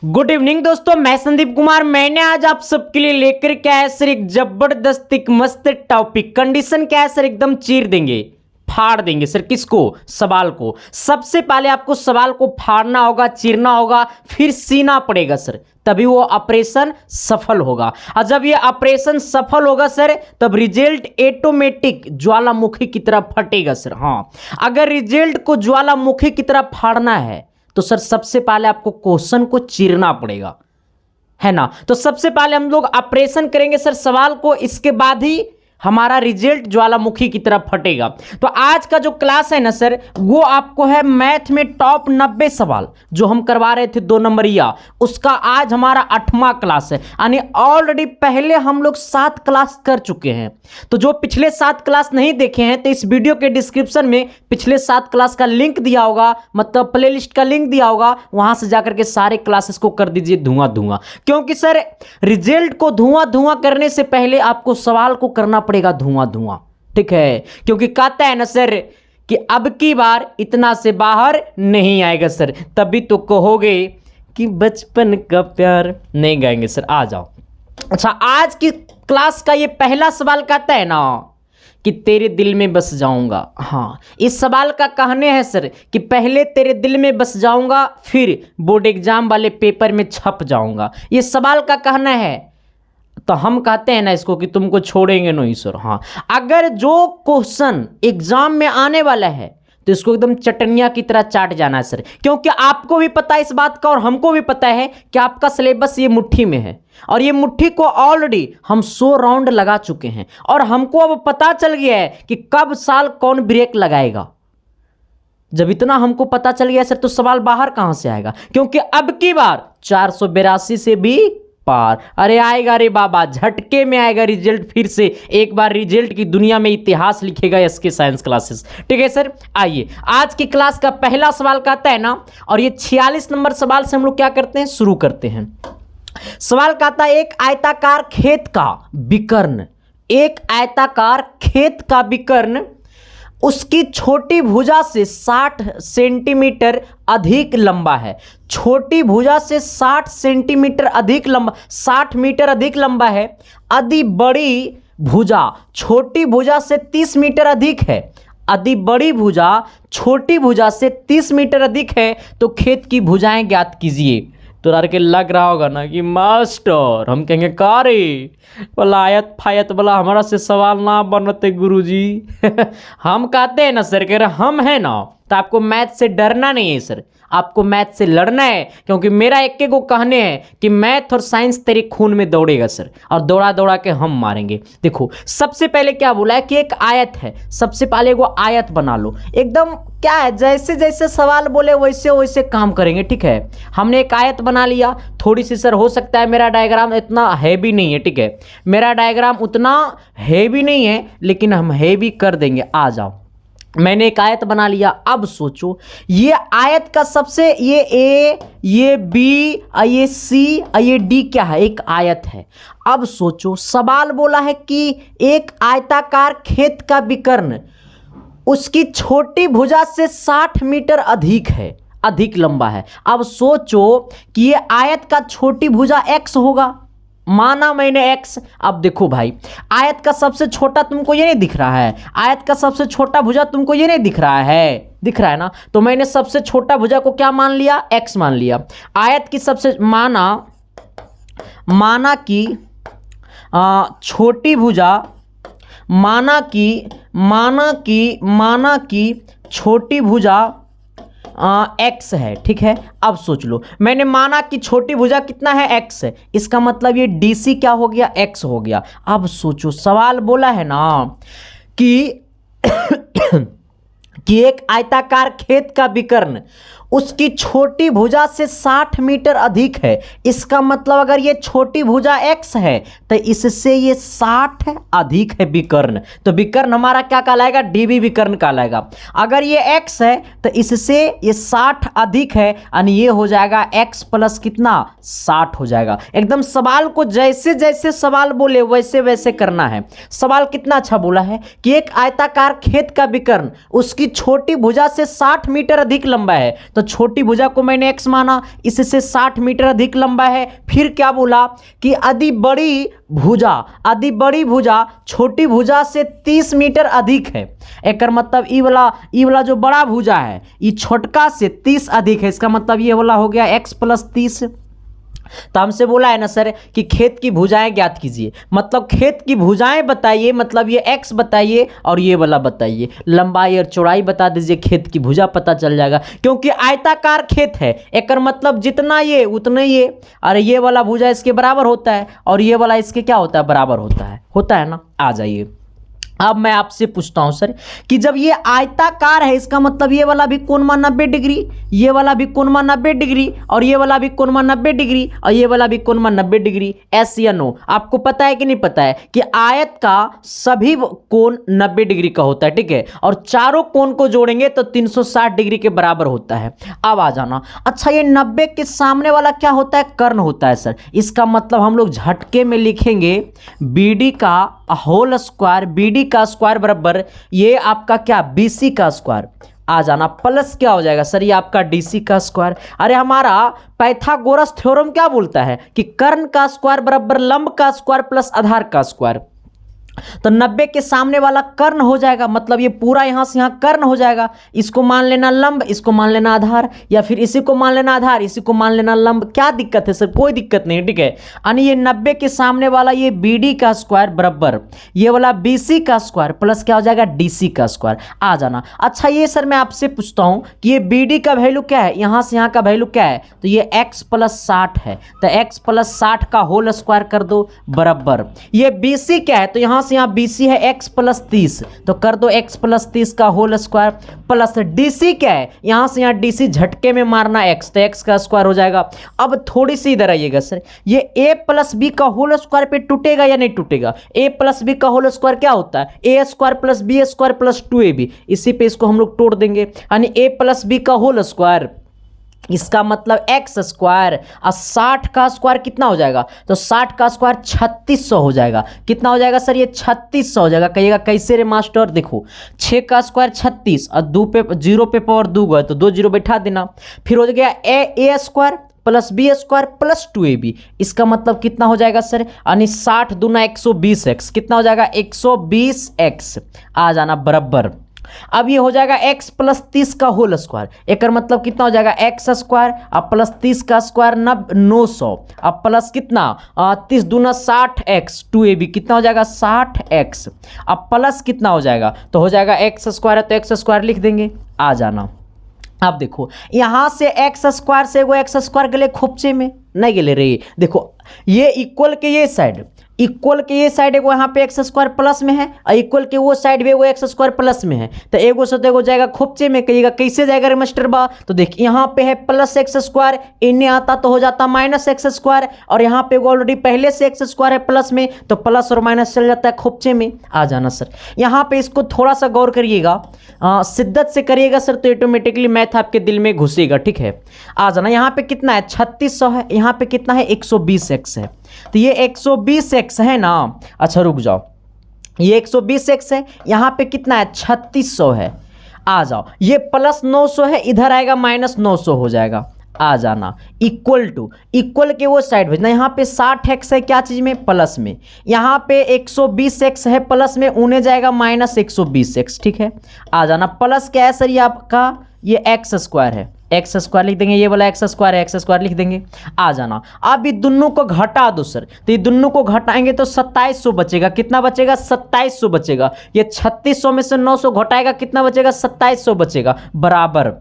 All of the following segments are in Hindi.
गुड इवनिंग दोस्तों, मैं संदीप कुमार। मैंने आज आप सबके लिए लेकर के आया सर एक जबरदस्त एक मस्त टॉपिक। कंडीशन क्या है सर, एकदम चीर देंगे, फाड़ देंगे सर। किसको? सवाल को। सबसे पहले आपको सवाल को फाड़ना होगा, चीरना होगा, फिर सीना पड़ेगा सर, तभी वो ऑपरेशन सफल होगा। और जब ये ऑपरेशन सफल होगा सर, तब रिजल्ट ऑटोमेटिक ज्वालामुखी की तरह फटेगा सर। हाँ, अगर रिजल्ट को ज्वालामुखी की तरह फाड़ना है तो सर सबसे पहले आपको क्वेश्चन को चीरना पड़ेगा, है ना। तो सबसे पहले हम लोग ऑपरेशन करेंगे सर सवाल को, इसके बाद ही हमारा रिजल्ट ज्वालामुखी की तरफ फटेगा। तो आज का जो क्लास है ना सर, वो आपको है मैथ में टॉप 90 सवाल जो हम करवा रहे थे 2 नंबरिया, उसका आज हमारा 8वां क्लास है। यानी ऑलरेडी पहले हम लोग 7 क्लास कर चुके हैं। तो जो पिछले 7 क्लास नहीं देखे हैं तो इस वीडियो के डिस्क्रिप्शन में पिछले 7 क्लास का लिंक दिया होगा, मतलब प्ले लिस्ट का लिंक दिया होगा, वहां से जाकर के सारे क्लासेस को कर दीजिए धुआं धुआं। क्योंकि सर रिजल्ट को धुआं धुआं करने से पहले आपको सवाल को करना पड़ेगा धुआं धुआं, ठीक है। क्योंकि कहता है ना सर कि अब की बार इतना से बाहर नहीं आएगा सर, तभी तो कहोगे कि बचपन का प्यार। नहीं गाएंगे सर, आ जाओ। अच्छा, आज की क्लास का ये पहला सवाल कहता है ना कि तेरे दिल में बस जाऊंगा। हाँ, इस सवाल का कहने हैं सर कि पहले तेरे दिल में बस जाऊंगा, फिर बोर्ड एग्जाम वाले पेपर में छप जाऊंगा। ये सवाल का कहना है। तो हम कहते हैं ना इसको कि तुमको छोड़ेंगे नहीं सर। हाँ, अगर जो क्वेश्चन एग्जाम में आने वाला है तो इसको एकदम चटनिया की तरह चाट जाना है सर। क्योंकि आपको भी पता है इस बात का और हमको भी पता है कि आपका सिलेबस ये मुट्ठी में है, और ये मुट्ठी को ऑलरेडी हम 100 राउंड लगा चुके हैं, और हमको अब पता चल गया है कि कब साल कौन ब्रेक लगाएगा। जब इतना हमको पता चल गया सर, तो सवाल बाहर कहां से आएगा? क्योंकि अब की बार 482 से भी पार। अरे आएगा रे बाबा, झटके में आएगा रिजल्ट। फिर से एक बार रिजल्ट की दुनिया में इतिहास लिखेगा एसके साइंस क्लासेस, ठीक है सर। आइए, आज की क्लास का पहला सवाल कहता है ना, और ये 46 नंबर सवाल से हम लोग क्या करते हैं, शुरू करते हैं। सवाल कहता है एक आयताकार खेत का विकर्ण, एक आयताकार खेत का विकर्ण उसकी छोटी भुजा से 60 सेंटीमीटर अधिक लंबा है। छोटी भुजा से 60 सेंटीमीटर अधिक लंबा, 60 मीटर अधिक लंबा है। अति बड़ी भुजा छोटी भुजा से 30 मीटर अधिक है। अति बड़ी भुजा छोटी भुजा से 30 मीटर अधिक है, तो खेत की भुजाएं ज्ञात कीजिए। तो यार के लग रहा होगा ना कि मास्टर हम कहेंगे का रे बोला आयत फायत बोला हमारा से सवाल ना बनते गुरुजी। हम कहते हैं ना सर, कह रहे हम हैं ना, तो आपको मैथ से डरना नहीं है सर, आपको मैथ से लड़ना है। क्योंकि मेरा एक को कहने हैं कि मैथ और साइंस तेरे खून में दौड़ेगा सर, और दौड़ा दौड़ा के हम मारेंगे। देखो, सबसे पहले क्या बोला है कि एक आयत है, सबसे पहले वो आयत बना लो। एकदम क्या है, जैसे जैसे सवाल बोले वैसे वैसे काम करेंगे, ठीक है। हमने एक आयत बना लिया। थोड़ी सी सर हो सकता है मेरा डायग्राम इतना हैवी नहीं है, ठीक है, मेरा डायग्राम उतना हैवी नहीं है, लेकिन हम हैवी कर देंगे। आ जाओ, मैंने एक आयत बना लिया। अब सोचो, ये आयत का सबसे ये ए, ये बी, ये सी, ये डी क्या है, एक आयत है। अब सोचो, सवाल बोला है कि एक आयताकार खेत का विकर्ण उसकी छोटी भुजा से 60 मीटर अधिक है, अधिक लंबा है। अब सोचो कि ये आयत का छोटी भुजा x होगा, माना मैंने x। अब देखो भाई, आयत का सबसे छोटा तुमको ये नहीं दिख रहा है, आयत का सबसे छोटा भुजा तुमको ये नहीं दिख रहा है, दिख रहा है ना। तो मैंने सबसे छोटा भुजा को क्या मान लिया, x मान लिया। आयत की सबसे माना कि छोटी भुजा, माना कि छोटी भुजा x है, ठीक है। अब सोच लो, मैंने माना कि छोटी भुजा कितना है, x है, इसका मतलब ये DC क्या हो गया, x हो गया। अब सोचो, सवाल बोला है ना कि कि एक आयताकार खेत का विकर्ण उसकी छोटी भुजा से 60 मीटर अधिक है। इसका मतलब अगर ये छोटी भुजा x है तो इससे ये 60 अधिक है विकर्ण, तो विकर्ण हमारा क्या कहलाएगा, डीबी विकर्ण कहलाएगा। अगर ये x है तो इससे ये 60 अधिक है, यानी ये हो जाएगा x प्लस कितना, 60 हो जाएगा। एकदम सवाल को जैसे जैसे सवाल बोले वैसे वैसे करना है। सवाल कितना अच्छा बोला है कि एक आयताकार खेत का विकर्ण उसकी छोटी भुजा से 60 मीटर अधिक लंबा है, तो छोटी भुजा को मैंने x माना, इससे 60 मीटर अधिक लंबा है। फिर क्या बोला कि यदि बड़ी भुजा छोटी भुजा से 30 मीटर अधिक है, एक मतलब ई वाला जो बड़ा भुजा है ये छोटका से 30 अधिक है, इसका मतलब ये वाला हो गया x + 30। तो हमसे बोला है ना सर कि खेत की भुजाएं ज्ञात कीजिए, मतलब खेत की भुजाएं बताइए, मतलब ये x बताइए और ये वाला बताइए, लंबाई और चौड़ाई बता दीजिए, खेत की भुजा पता चल जाएगा। क्योंकि आयताकार खेत है, एक मतलब जितना ये उतना ये, और ये वाला भुजा इसके बराबर होता है और ये वाला इसके क्या होता है, बराबर होता है ना। आ जाइए, अब मैं आपसे पूछता हूं सर कि जब ये आयताकार है इसका मतलब ये वाला भी कोण मान 90 डिग्री, ये वाला भी कोण मान 90 डिग्री, और ये वाला भी कोण मान 90 डिग्री, और ये वाला भी कोण मान 90 डिग्री। एस या नो? आपको पता है कि नहीं पता है कि आयत का सभी कोण 90 डिग्री का होता है, ठीक है, और चारों कोण को जोड़ेंगे तो 360 डिग्री के बराबर होता है। अब आ जाना, अच्छा ये 90 के सामने वाला क्या होता है, कर्ण होता है सर। इसका मतलब हम लोग झटके में लिखेंगे BD का होल स्क्वायर, BD का स्क्वायर बराबर ये आपका क्या, BC का स्क्वायर। आ जाना, प्लस क्या हो जाएगा सर, ये आपका DC का स्क्वायर। अरे हमारा पाइथागोरस थ्योरम क्या बोलता है कि कर्ण का स्क्वायर बराबर लंब का स्क्वायर प्लस आधार का स्क्वायर। तो 90 के सामने वाला कर्ण हो जाएगा, मतलब ये पूरा यहां से यहां कर्ण हो जाएगा। इसको मान लेना लंब, इसको मान लेना आधार, या फिर इसी को मान लेना आधार, इसी को मान लेना लंब। क्या दिक्कत है सर? कोई दिक्कत नहीं, ठीक है। यानी ये 90 के सामने वाला ये BD का स्क्वायर बराबर ये वाला BC का स्क्वायर प्लस क्या हो जाएगा, DC का स्क्वायर। आ जाना, अच्छा ये सर मैं आपसे पूछता हूं कि ये BD का वैल्यू क्या है, यहां से यहां का वैल्यू क्या है, तो ये x + 60 है, तो x + 60 का होल स्क्वायर कर दो बराबर ये BC क्या है, तो यहां से यहां BC है x + 30, तो कर दो x + 30 का होल स्क्वायर प्लस DC क्या है, यहां से यहां DC झटके में मारना x, तो x का स्क्वायर हो जाएगा। अब थोड़ी सी इधर आइएगा सर, ये a + b का होल स्क्वायर पे टूटेगा या नहीं टूटेगा? a + b का होल स्क्वायर क्या होता है, a² + b² + 2ab। इसी पे इसको हम लोग तोड़ देंगे, यानी a + b का होल स्क्वायर, इसका मतलब x स्क्वायर और 60 का स्क्वायर कितना हो जाएगा, तो 60 का स्क्वायर 3600 हो जाएगा। कितना हो जाएगा सर, ये 3600 हो जाएगा। कहिएगा कैसे रे मास्टर? देखो 6 का स्क्वायर 36 और 2 पे 0 पे पावर 2 गए तो 2 0 बैठा देना, फिर हो गया a² + b² + 2ab। इसका मतलब कितना हो जाएगा सर, यानी 60 दूना 120x, कितना हो जाएगा 120x। आ जाना बराबर, अब ये हो जाएगा x + 30 का होल स्क्वायर, एक मतलब कितना हो जाएगा x स्क्वायर और प्लस 30 का स्क्वायर 900, अब प्लस कितना 30 दूना 60x 2ab, कितना हो जाएगा 60x। अब प्लस कितना हो जाएगा, तो हो जाएगा x स्क्वायर है तो x स्क्वायर लिख देंगे। आ जाना, अब देखो यहां से x स्क्वायर से वो x स्क्वायर के लिए खोपचे में नहीं गेले रे। देखो ये इक्वल के ये साइड, इक्वल के ये साइड एगो यहाँ पे x² प्लस में है और इक्वल के वो साइड भी एगो x² प्लस में है, तो एगो से तो एगो जाएगा खोपचे में। कहिएगा कैसे जाएगा रे मास्टर बा, तो देख यहाँ पे है +x², इन्हें आता तो हो जाता -x², और यहाँ पे ऑलरेडी पहले से x² है प्लस में, तो प्लस और माइनस चल जाता है खोपचे में। आ जाना सर, यहाँ पे इसको थोड़ा सा गौर करिएगा, शिद्दत से करिएगा सर, तो ऑटोमेटिकली मैथ आपके दिल में घुसेगा, ठीक है। आ जाना, यहाँ पे कितना है 3600 है, यहाँ पे कितना है 120x है, तो ये 120x है ना। अच्छा रुक जाओ, ये 120x है, यहाँ पे कितना है 3600 है। आ जाओ, ये +900 है, इधर आएगा -900 हो जाएगा। आ जाना, इक्वल के वो साइड भेजना, यहाँ पे 60x है क्या चीज में, प्लस में, यहाँ पे 120x है प्लस में, उन्हें जाएगा -120x, ठीक है। आ जाना, प्लस क्या है सर, ये आपका ये x² है, x² लिख देंगे, ये वाला x² है x² लिख देंगे। आ जाना, अब ये दोनों को घटा दो सर, तो ये दोनों को घटाएंगे तो 2700 बचेगा। कितना बचेगा, 2700 बचेगा। ये 3600 में से 900 घटाएगा, कितना बचेगा, 2700 बचेगा बराबर।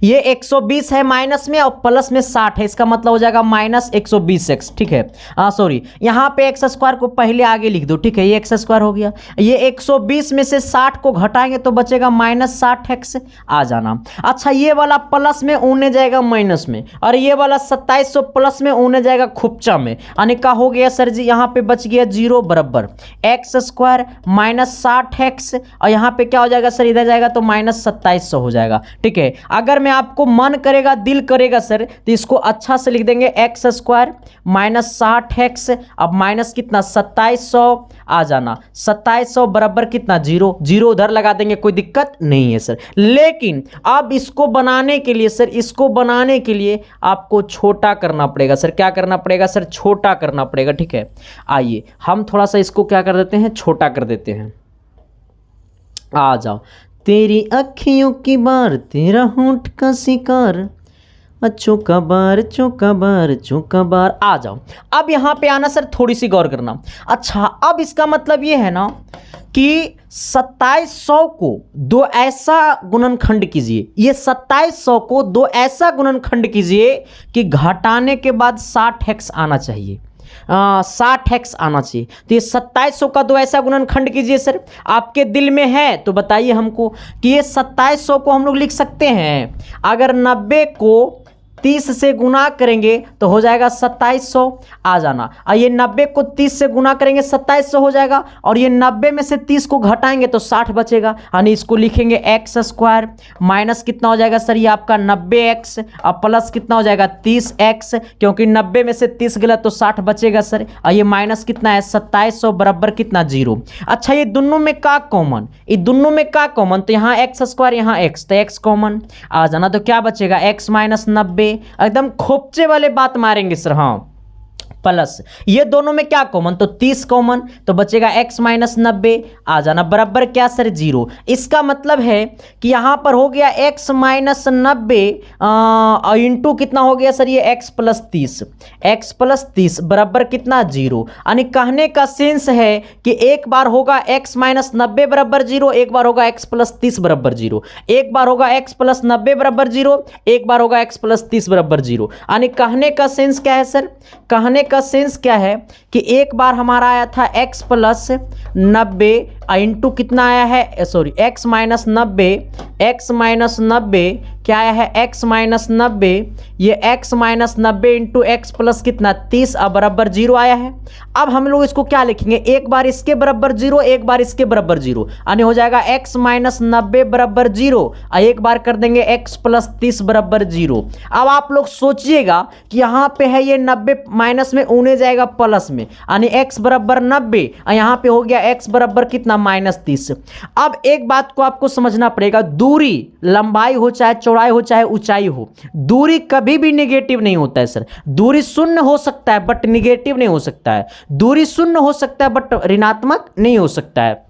ये 120 है माइनस में और प्लस में 60 है, इसका मतलब हो जाएगा -120x, ठीक है। सॉरी, यहाँ पे x² को पहले आगे लिख दो, ठीक है, ये x² हो गया। ये 120 में से 60 को घटाएंगे तो बचेगा -60x। आ जाना, अच्छा ये वाला प्लस में ऊने जाएगा माइनस में, और ये वाला 2700 प्लस में ऊने जाएगा खुपचा में, यानी का हो गया सर जी, यहाँ पे बच गया 0 बराबर x² -60x, और यहाँ पे क्या हो जाएगा सर, इधर जाएगा तो -2700 हो जाएगा, ठीक है। अगर मैं आपको मन करेगा, दिल करेगा सर, तो इसको अच्छा से लिख देंगे एक्स स्क्वायर माइनस 60x, अब माइनस कितना 2700 आ जाना, 2700 बराबर कितना 0, 0 उधर लगा देंगे, कोई दिक्कत नहीं है सर। लेकिन अब इसको बनाने के लिए सर, इसको बनाने के लिए आपको छोटा करना पड़ेगा सर। क्या करना पड़ेगा सर? छोटा करना पड़ेगा, ठीक है। आइए हम थोड़ा सा इसको क्या कर देते हैं, छोटा कर देते हैं। आ जाओ। तेरी अखियों की बार, तेरा होंठ का शिकार, चौका बार चौका बार चौका बार। आ जाओ। अब यहां पे आना सर, थोड़ी सी गौर करना। अच्छा, अब इसका मतलब ये है ना कि 2700 को दो ऐसा गुणनखंड कीजिए, ये 2700 को दो ऐसा गुणनखंड कीजिए कि घटाने के बाद 60x आना चाहिए, 60x आना चाहिए। तो ये 2700 का दो ऐसा गुणनखंड कीजिए सर। आपके दिल में है तो बताइए हमको कि ये 2700 को हम लोग लिख सकते हैं, अगर 90 को 30 से गुना करेंगे तो हो जाएगा 2700, आ जाना। और ये 90 को 30 से गुना करेंगे 2700 हो जाएगा, और ये 90 में से 30 को घटाएंगे तो 60 बचेगा, यानी इसको लिखेंगे एक्स स्क्वायर माइनस कितना हो जाएगा सर, ये आपका 90x, और प्लस कितना हो जाएगा 30x, क्योंकि 90 में से 30 गलत तो 60 बचेगा सर। और ये माइनस कितना है 2700 बराबर कितना 0। अच्छा, ये दोनों में का कॉमन, ये दोनों में का कॉमन, तो यहाँ एक्स स्क्वायर यहाँ एक्स, तो एक्स कॉमन आ जाना, तो क्या बचेगा एक्स माइनस 90, एकदम खोपचे वाले बात मारेंगे सर। हाँ, प्लस ये दोनों में क्या कॉमन, तो 30 कॉमन, तो बचेगा x माइनस 90, आ जाना बराबर क्या सर 0। इसका मतलब है कि यहां पर हो गया x माइनस 90 इंटू कितना हो गया सर, ये x प्लस 30, x प्लस 30 बराबर कितना 0। यानी कहने का सेंस है कि एक बार होगा x माइनस 90 बराबर 0, एक बार होगा x प्लस 30 बराबर 0, एक बार होगा x प्लस 90 बराबर 0, एक बार होगा x प्लस 30 बराबर 0। यानी कहने का सेंस क्या है सर, कहने का सेंस क्या है कि एक बार हमारा आया था x प्लस 90 इंटू कितना आया है, sorry x minus 90, x minus 90 क्या आया है x माइनस 90, ये x minus 90 into x plus कितना 30 अब बराबर 0 आया है। अब हम लोग इसको क्या लिखेंगे, एक बार इसके बराबर 0, एक बार इसके बराबर 0, यानी हो जाएगा x माइनस 90 बराबर 0, और एक बार कर देंगे x प्लस 30 बराबर 0। अब आप लोग सोचिएगा कि यहाँ पे है ये 90 माइनस में ऊने जाएगा प्लस में, यानी x बराबर 90, और यहाँ पे हो गया x बराबर कितना माइनस 30। अब एक बात को आपको समझना पड़ेगा, दूरी लंबाई हो चाहे चौड़ाई हो चाहे ऊंचाई हो, दूरी कभी भी नेगेटिव नहीं होता है सर। दूरी शून्य हो सकता है बट नेगेटिव नहीं हो सकता है, दूरी शून्य हो सकता है बट ऋणात्मक नहीं हो सकता है,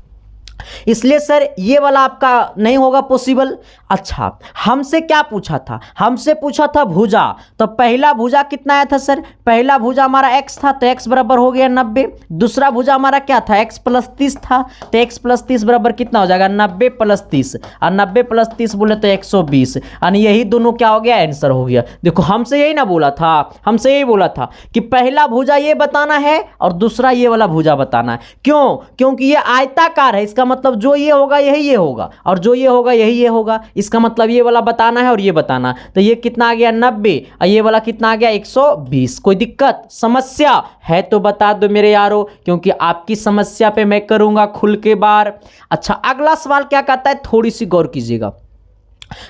इसलिए सर ये वाला आपका नहीं होगा पॉसिबल। अच्छा, हमसे क्या पूछा था, हमसे पूछा था भुजा, तो पहला भुजा कितना आया था सर, पहला भुजा हमारा x था तो x बराबर हो गया 90, दूसरा भुजा हमारा क्या था x प्लस 30 था, तो x प्लस 30 बराबर कितना हो जाएगा 90 प्लस 30, और 90 प्लस 30 बोले तो 120, यानी यही दोनों क्या हो गया आंसर हो गया। देखो हमसे यही ना बोला था, हमसे यही बोला था कि पहला भुजा ये बताना है और दूसरा ये वाला भुजा बताना है। क्यों? क्योंकि ये आयताकार है, इसका मतलब जो ये होगा यही ये होगा, और जो ये होगा यही ये होगा, इसका मतलब ये वाला बताना है और ये बताना। तो ये कितना आ गया 90, और ये वाला कितना आ गया 120। कोई दिक्कत समस्या है तो बता दो मेरे यारो, क्योंकि आपकी समस्या पे मैं करूंगा खुल के बार। अच्छा, अगला सवाल क्या कहता है, थोड़ी सी गौर कीजिएगा,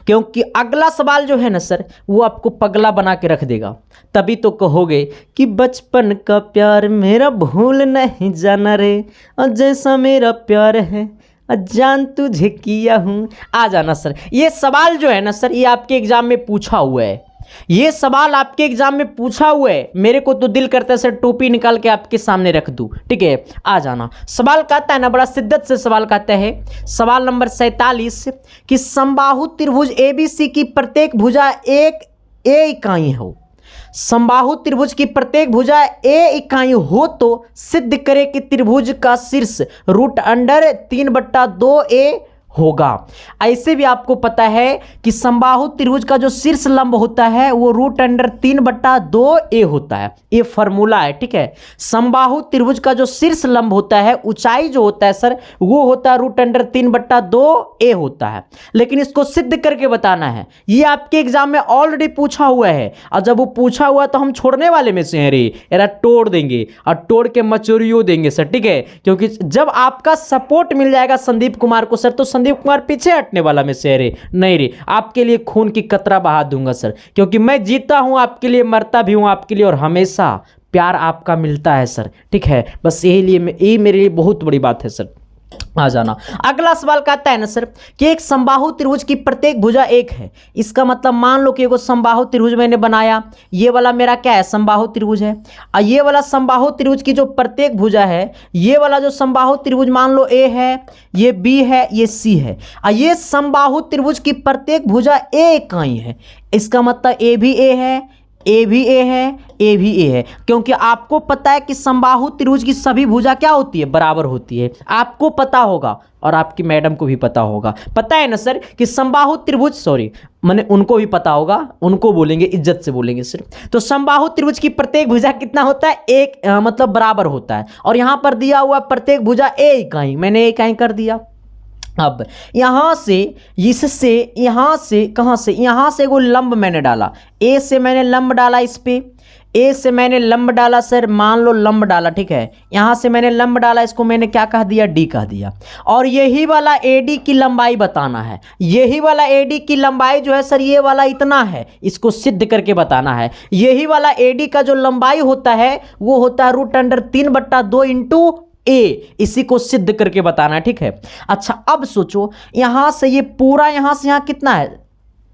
क्योंकि अगला सवाल जो है ना सर वो आपको पगला बना के रख देगा। तभी तो कहोगे कि बचपन का प्यार मेरा भूल नहीं जाना रे, और जैसा मेरा प्यार है जान तुझे किया हूं। आ जाना सर, ये सवाल जो है ना सर ये आपके एग्जाम में पूछा हुआ है, ये सवाल आपके एग्जाम में पूछा हुआ है। मेरे को तो दिल करता है सर टोपी निकाल के आपके सामने रख दूं, ठीक है। आ जाना, सवाल कहता है ना, बड़ा शिद्दत से सवाल कहता है, सवाल नंबर 47 कि समबाहु त्रिभुज एबीसी की प्रत्येक भुजा एक ए इकाई हो, समबाहु त्रिभुज की प्रत्येक भुजा ए इकाई हो तो सिद्ध करे कि त्रिभुज का शीर्ष √3/2a होगा। ऐसे भी आपको पता है कि समबाहु त्रिभुज का जो शीर्ष लंब होता है वो √3/2a होता है, ये फॉर्मूला है, ठीक है। समबाहु त्रिभुज का जो शीर्ष लंब होता है, ऊंचाई जो होता है सर वो होता है √3/2a होता है, लेकिन इसको सिद्ध करके बताना है। ये आपके एग्जाम में ऑलरेडी पूछा हुआ है, और जब वो पूछा हुआ तो हम छोड़ने वाले में से हैं रे, यार तोड़ देंगे और तोड़ के मचोरियो देंगे सर, ठीक है। क्योंकि जब आपका सपोर्ट मिल जाएगा संदीप कुमार को सर, तो संदीप कुमार पीछे हटने वाला में से रे, नहीं रे, आपके लिए खून की कतरा बहा दूंगा सर, क्योंकि मैं जीता हूं आपके लिए, मरता भी हूं आपके लिए, और हमेशा प्यार आपका मिलता है सर, ठीक है। बस यही मेरे लिए बहुत बड़ी बात है सर। आ जाना। अगला सवाल कहता है ना सर कि एक समबाहु त्रिभुज की प्रत्येक भुजा एक है। इसका मतलब मान लो कि एगो समबाहु त्रिभुज मैंने बनाया, ये वाला मेरा क्या है, समबाहु त्रिभुज है, और ये वाला समबाहु त्रिभुज की जो प्रत्येक भुजा है, ये वाला जो समबाहु त्रिभुज मान लो ए है, ये बी है, ये सी है, और ये समबाहु त्रिभुज की प्रत्येक भुजा ए इकाई है। इसका मतलब ए भी ए है, ए भी ए है, ए भी ए है, क्योंकि आपको पता है कि समबाहु त्रिभुज की सभी भुजा क्या होती है, बराबर होती है। आपको पता होगा और आपकी मैडम को भी पता होगा। पता है ना सर कि समबाहु त्रिभुज, सॉरी मैंने उनको भी पता होगा, उनको बोलेंगे, इज्जत से बोलेंगे सर। तो समबाहु त्रिभुज की प्रत्येक भुजा कितना होता है, एक मतलब बराबर होता है। और यहां पर दिया हुआ प्रत्येक भुजा ए इकाई, मैंने ए इकाई कर दिया। अब यहां से, इससे, यहां से, कहां से, यहां से वो लंब मैंने डाला, ए से मैंने लंब डाला, इस पे ए से मैंने लंब डाला सर, मान लो लंब डाला, ठीक है। यहां से मैंने लंब डाला, इसको मैंने क्या कह दिया, डी कह दिया। और यही वाला एडी की लंबाई बताना है, यही वाला एडी की लंबाई जो है सर, ये वाला इतना है, इसको सिद्ध करके बताना है। यही वाला एडी का जो लंबाई होता है वो होता है √3/2 इंटू ए, इसी को सिद्ध करके बताना है, ठीक है। अच्छा अब सोचो, यहां से ये पूरा, यहां से यहां कितना है,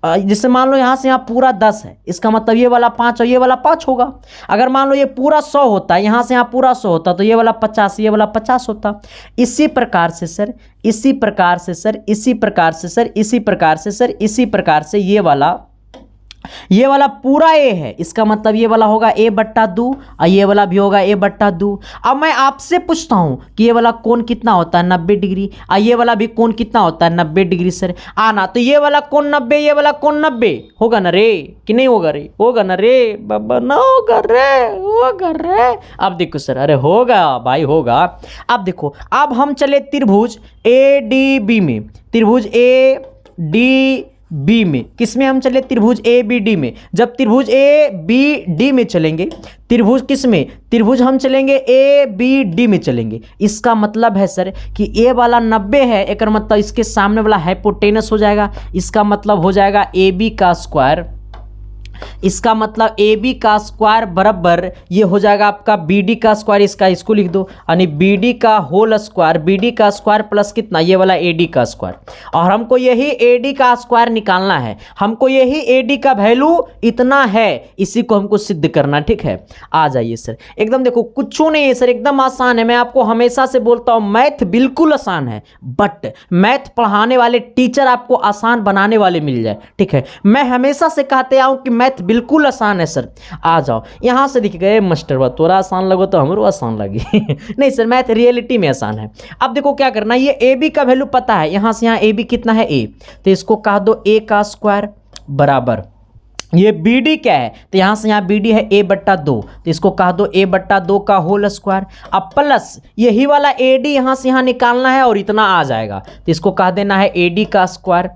जैसे मान लो यहां से यहां पूरा 10 है, इसका मतलब ये वाला 5 और ये वाला 5 होगा। अगर मान लो ये पूरा 100 होता है, यहां से यहां पूरा 100 होता, तो ये वाला 50, ये वाला 50 होता। इसी प्रकार से सर, इसी प्रकार से सर, इसी प्रकार से सर, इसी प्रकार से सर, इसी प्रकार से ये वाला पूरा ए है, इसका मतलब ये वाला होगा a/2 और ये वाला भी होगा a/2। अब मैं आपसे पूछता हूं कि ये वाला कोण कितना होता है, 90 डिग्री, और ये वाला भी कोण कितना होता है, 90 डिग्री सर। आना, तो ये वाला कोण 90, ये वाला कोण 90 होगा ना रे, कि नहीं होगा रे, होगा ना रे बाबा, ना होगा रे, होगा रे। अब देखो सर, अरे होगा भाई, होगा। अब देखो, अब हम चले त्रिभुज ADB में, त्रिभुज ADB में, किसमें हम चले, त्रिभुज ABD में। जब त्रिभुज ABD में चलेंगे, त्रिभुज किसमें, त्रिभुज हम चलेंगे ABD में चलेंगे। इसका मतलब है सर कि ए वाला 90 है, एक मतलब इसके सामने वाला हाइपोटेनस हो जाएगा, इसका मतलब हो जाएगा AB का स्क्वायर, इसका मतलब AB का स्क्वायर बराबर ये हो जाएगा आपका BD का स्क्वायर, इसको लिख दो, यानी BD का होल स्क्वायर, BD का स्क्वायर प्लस कितना, ये वाला AD का स्क्वायर। और हमको यही AD का स्क्वायर निकालना है, हमको यही AD का वैल्यू इतना है, इसी को हमको सिद्ध करना, ठीक है। आ जाइए सर, एकदम देखो कुछ नहीं है सर, एकदम आसान है। मैं आपको हमेशा से बोलता हूँ मैथ बिल्कुल आसान है, बट मैथ पढ़ाने वाले टीचर आपको आसान बनाने वाले मिल जाए, ठीक है। मैं हमेशा से कहते आऊँ कि मैथ बिल्कुल आसान है सर। आ जाओ, यहां से दिख गए मास्टर बा, तोरा आसान लगो तो हमरो आसान लगी नहीं सर, मैथ रियलिटी में आसान है। अब देखो क्या करना है, ये AB का वैल्यू पता है, यहां से यहां AB कितना है, A, तो इसको कह दो A का स्क्वायर बराबर, ये BD क्या है, तो यहां से यहां BD है A/2, तो इसको कह दो A/2 का होल स्क्वायर। अब प्लस यही वाला AD यहां से यहां निकालना है और इतना आ जाएगा, तो इसको कह देना है AD का स्क्वायर।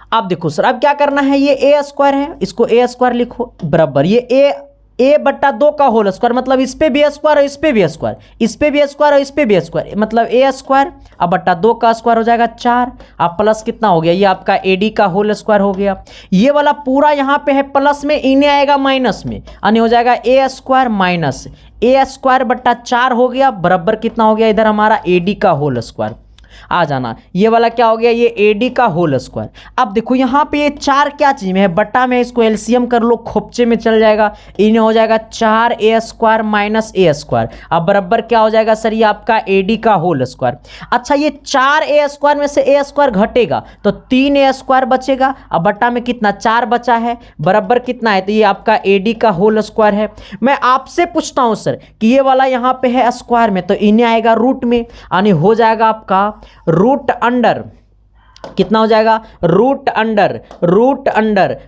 अब देखो सर, अब क्या करना है, ये A स्क्वायर है, इसको A स्क्वायर लिखो बराबर, ये A/2 का होल स्क्वायर, मतलब इस पे भी स्क्वायर और इस पे भी स्क्वायर, इस पे भी स्क्वायर और इस पे भी स्क्वायर, मतलब A स्क्वायर अब बट्टा 2 का स्क्वायर हो जाएगा 4। अब प्लस कितना हो गया, ये आपका AD का होल स्क्वायर हो गया। ये वाला पूरा यहाँ पे है प्लस में, इन्हें आएगा माइनस में, यानी हो जाएगा A square minus A square बट्टा 4 हो गया, बराबर कितना हो गया इधर हमारा AD का होल स्क्वायर। आ जाना, ये वाला क्या हो गया, ये AD का होल स्क्वायर। अब देखो यहाँ पे ये 4 क्या चीज में है, बट्टा में, इसको एलसीएम कर लो, खोपचे में चल जाएगा, इन्हें हो जाएगा 4A square minus A square. अब बराबर क्या हो जाएगा सर, ये आपका AD का होल स्क्वायर। अच्छा, ये 4A स्क्वायर में से A स्क्वायर घटेगा तो 3A स्क्वायर बचेगा, अब बट्टा में कितना 4 बचा है, बराबर कितना है, तो ये आपका AD का होल स्क्वायर है। मैं आपसे पूछता हूं सर कि ये वाला यहाँ पे है स्क्वायर में, तो इन्हें आएगा रूट में, यानी हो जाएगा आपका रूट अंडर, कितना हो जाएगा, रूट अंडर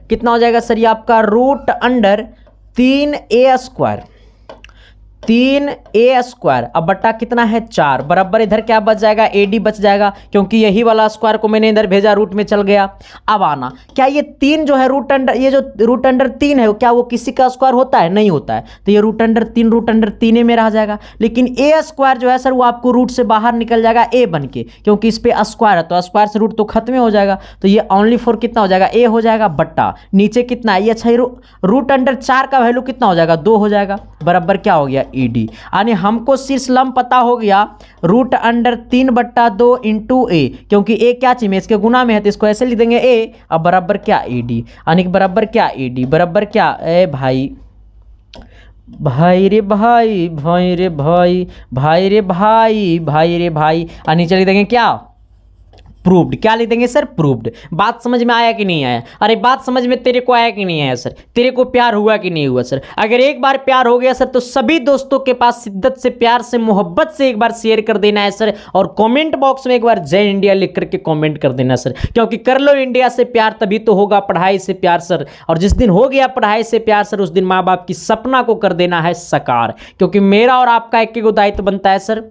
कितना हो जाएगा सर, ये आपका root under 3A square, 3a² अब बट्टा कितना है 4 बराबर इधर क्या बच जाएगा AD बच जाएगा, क्योंकि यही वाला स्क्वायर को मैंने इधर भेजा, रूट में चल गया। अब आना, क्या ये 3 जो है रूट अंडर, ये जो रूट अंडर 3 है क्या वो किसी का स्क्वायर होता है? नहीं होता है, तो ये रूट अंडर 3 में रह जाएगा। लेकिन a² जो है सर वो आपको रूट से बाहर निकल जाएगा a बन के, क्योंकि इस पे स्क्वायर है तो स्क्वायर से रूट तो खत्म हो जाएगा, तो ये ओनली फॉर कितना हो जाएगा a हो जाएगा बट्टा नीचे कितना है ये, अच्छा रूट अंडर 4 का वैल्यू कितना हो जाएगा 2 हो जाएगा, बराबर क्या हो गया ED। यानी हमको शीर्ष लंब पता हो गया रूट अंडर 3/2 इंटू a, क्योंकि a क्या चीज में इसके गुना में है तो इसको ऐसे लिख देंगे a, अब बराबर क्या ED, यानी बराबर क्या ED बराबर क्या ए भाई, भाई रे भाई, भाई रे भाई, भाई रे भाई, भाई रे भाई, यानी चलिए देंगे क्या प्रूव्ड। क्या लिख देंगे सर? प्रूव्ड। बात समझ में आया कि नहीं आया? अरे बात समझ में तेरे को आया कि नहीं आया सर? तेरे को प्यार हुआ कि नहीं हुआ सर? अगर एक बार प्यार हो गया सर तो सभी दोस्तों के पास शिद्दत से, प्यार से, मोहब्बत से एक बार शेयर कर देना है सर, और कमेंट बॉक्स में एक बार जय इंडिया लिख करके कमेंट कर देना सर, क्योंकि कर लो इंडिया से प्यार तभी तो होगा पढ़ाई से प्यार सर, और जिस दिन हो गया पढ़ाई से प्यार सर उस दिन माँ बाप की सपना को कर देना है साकार, क्योंकि मेरा और आपका एक एक दायित्व बनता है सर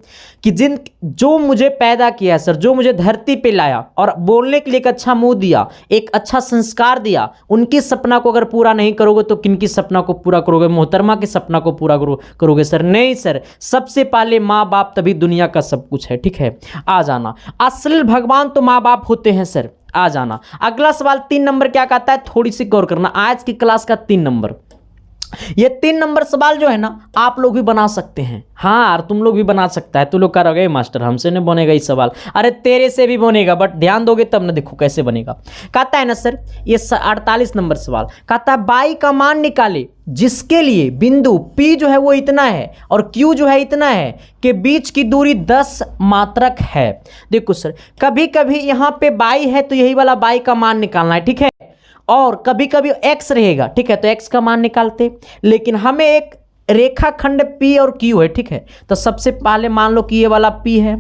कि जो मुझे पैदा किया सर, जो मुझे धरती पे लाया और बोलने के लिए एक अच्छा मुंह दिया, एक अच्छा संस्कार दिया, उनकी सपना को अगर पूरा नहीं करोगे तो किनकी सपना को पूरा करोगे? मोहतरमा के सपना को पूरा करोगे सर? नहीं सर, सबसे पहले माँ बाप, तभी दुनिया का सब कुछ है। ठीक है, आ जाना, असल भगवान तो माँ बाप होते हैं सर। आ जाना, अगला सवाल 3 नंबर क्या कहता है, थोड़ी सी गौर करना, आज की क्लास का 3 नंबर। ये 3 नंबर सवाल जो है ना आप लोग भी बना सकते हैं। हाँ और तुम लोग भी बना सकता है। तू लोग करोगे मास्टर हमसे नहीं बनेगा ये सवाल, अरे तेरे से भी बनेगा, बट ध्यान दोगे तब ना, देखो कैसे बनेगा। कहता है ना सर ये 48 नंबर सवाल, कहता है बाई का मान निकाले जिसके लिए बिंदु P जो है वो इतना है और Q जो है इतना है कि बीच की दूरी 10 मात्रक है। देखो सर कभी कभी यहाँ पे बाई है तो यही वाला बाई का मान निकालना है, ठीक है, और कभी कभी x रहेगा, ठीक है, तो x का मान निकालते, लेकिन हमें एक रेखाखंड P और Q है, ठीक है, तो सबसे पहले मान लो कि ये वाला P है,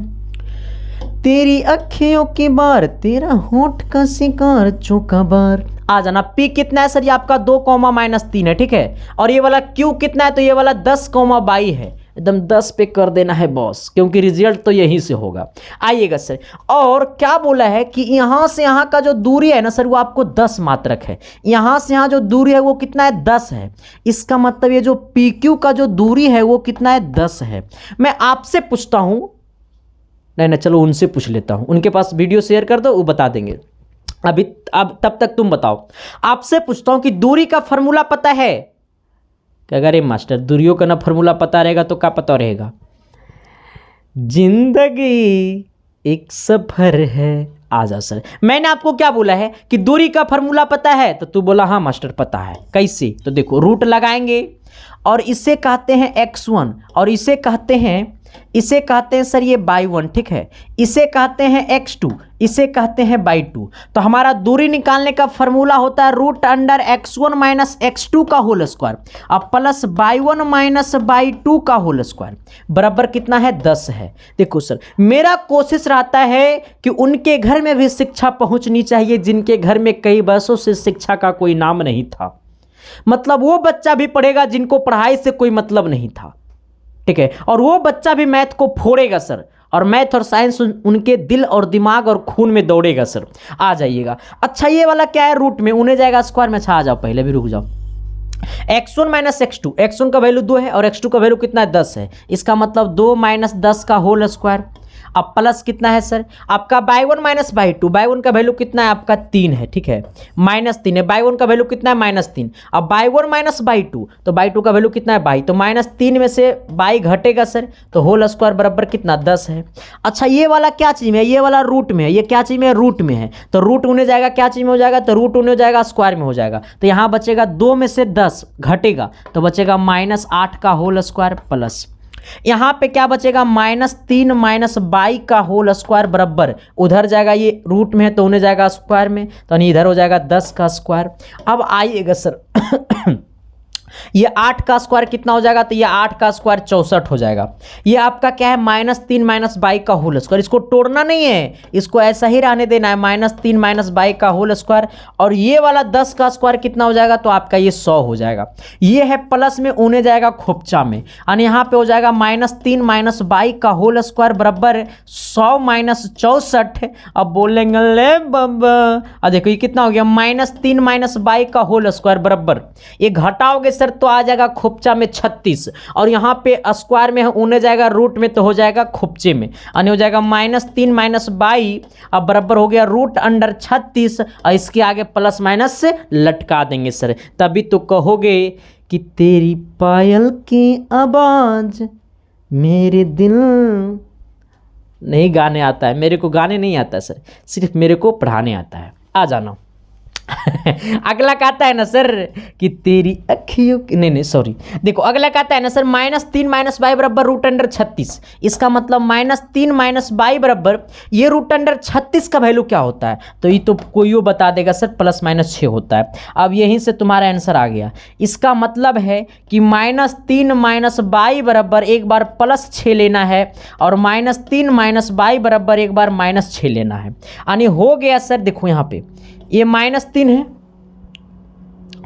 तेरी अखियों की बार तेरा होठ का शिकार चौका बार। आ जाना, P कितना है सर? ये आपका 2, -3 है, ठीक है, और ये वाला Q कितना है? तो ये वाला 10, 22 है, एकदम 10 पे कर देना है बॉस, क्योंकि रिजल्ट तो यहीं से होगा। आइएगा सर, और क्या बोला है कि यहाँ से यहाँ का जो दूरी है ना सर वो आपको 10 मात्रक है, यहाँ से यहाँ जो दूरी है वो कितना है? 10 है। इसका मतलब ये जो PQ का जो दूरी है वो कितना है? 10 है। मैं आपसे पूछता हूँ, नहीं चलो उनसे पूछ लेता हूँ, उनके पास वीडियो शेयर कर दो, वो बता देंगे। अब तब तक तुम बताओ, आपसे पूछता हूँ कि दूरी का फॉर्मूला पता है क्या? अरे मास्टर दूरियों का ना फॉर्मूला पता रहेगा तो क्या पता रहेगा? जिंदगी एक सफर है। आ जा सर, मैंने आपको क्या बोला है कि दूरी का फॉर्मूला पता है, तो तू बोला हाँ मास्टर पता है। कैसे? तो देखो रूट लगाएंगे और इसे कहते हैं x1 और इसे कहते हैं सर ये y1, ठीक है, इसे कहते हैं x2, इसे कहते हैं y2। तो हमारा दूरी निकालने का फॉर्मूला होता है root under x1 minus x2 का होल स्क्वायर अब प्लस y1 माइनस y2 का होल स्क्वायर बराबर कितना है? 10 है। देखो सर मेरा कोशिश रहता है कि उनके घर में भी शिक्षा पहुंचनी चाहिए जिनके घर में कई वर्षों से शिक्षा का कोई नाम नहीं था, मतलब वो बच्चा भी पढ़ेगा जिनको पढ़ाई से कोई मतलब नहीं था, ठीक है, और वो बच्चा भी मैथ को फोड़ेगा सर, और मैथ और साइंस उनके दिल और दिमाग और खून में दौड़ेगा सर। आ जाइएगा। अच्छा ये वाला क्या है? रूट में उन्हें जाएगा स्क्वायर में। अच्छा आ जाओ, पहले भी रुक जाओ। x1 माइनस x2, x1 का वैल्यू 2 है और x2 का वैल्यू कितना है? 10 है। इसका मतलब 2 - 10 का होल स्क्वायर। अब प्लस कितना है सर? आपका y1 माइनस y2, y1 का वैल्यू कितना है आपका? 3 है, ठीक है, -3 है। y1 का वैल्यू कितना है? -3। अब y1 माइनस y2, तो y2 का वैल्यू कितना है? y, तो -3 में से y घटेगा सर, तो होल स्क्वायर बराबर कितना? 10 है। अच्छा ये वाला क्या चीज में है? ये वाला रूट में है। ये क्या चीज में है? रूट में है। तो रूट उन्हें जाएगा क्या चीज में हो जाएगा? तो रूट उन्हें हो जाएगा स्क्वायर में हो जाएगा। तो यहाँ बचेगा 2 में से 10 घटेगा तो बचेगा -8 का होल स्क्वायर प्लस यहाँ पे क्या बचेगा? -3 माइनस y का होल स्क्वायर बराबर उधर जाएगा, ये रूट में है तो उन्हें जाएगा स्क्वायर में, तो इधर हो जाएगा 10 का स्क्वायर। अब आइएगा सर ये 8 का स्क्वायर कितना हो जाएगा, तो ये 8 का स्क्वायर 64 हो जाएगा। ये आपका क्या है, -3 माइनस बाई का होल स्क्वायर, इसको तोड़ना नहीं है, इसको ऐसा ही रहने देना है, -3 माइनस बाई का होल स्क्वायर। और ये वाला 10 का स्क्वायर कितना हो जाएगा, तो आपका ये 100 हो जाएगा। ये है प्लस में ऊने जाएगा खोपचा में, और यहाँ पे हो जाएगा -3 माइनस बाई का होल स्क्वायर बराबर 100 माइनस 64। अब बोलेंगे ले बाबा, अब देखो ये कितना हो गया, -3 माइनस बाई का होल स्क्वायर बराबर, ये घटाओगे सर तो आ जाएगा खोपचा में 36, और यहाँ पे स्क्वायर में ऊने जाएगा रूट में तो हो जाएगा खोपचे में, यानी हो जाएगा -3 माइनस बाई, अब बराबर हो गया √36, और इसके आगे प्लस माइनस से लटका देंगे सर। तभी तो कहोगे कि तेरी पायल की आवाज मेरे दिल, नहीं गाने आता है मेरे को, गाने नहीं आता सर, सिर्फ मेरे को पढ़ाने आता है, आ जाना। अगला कहता है ना सर कि तेरी अखियों की, नहीं सॉरी, देखो अगला कहता है ना सर -3 माइनस बाई बराबर √36, इसका मतलब -3 माइनस बाई बराबर ये √36 का वैल्यू क्या होता है, तो ये तो कोई बता देगा सर +-6 होता है। अब यहीं से तुम्हारा आंसर आ गया। इसका मतलब है कि -3 माइनस बाई बराबर एक बार +6 लेना है, और -3 माइनस बाई बराबर एक बार -6 लेना है, यानी हो गया सर। देखो यहाँ पे ये -3 है,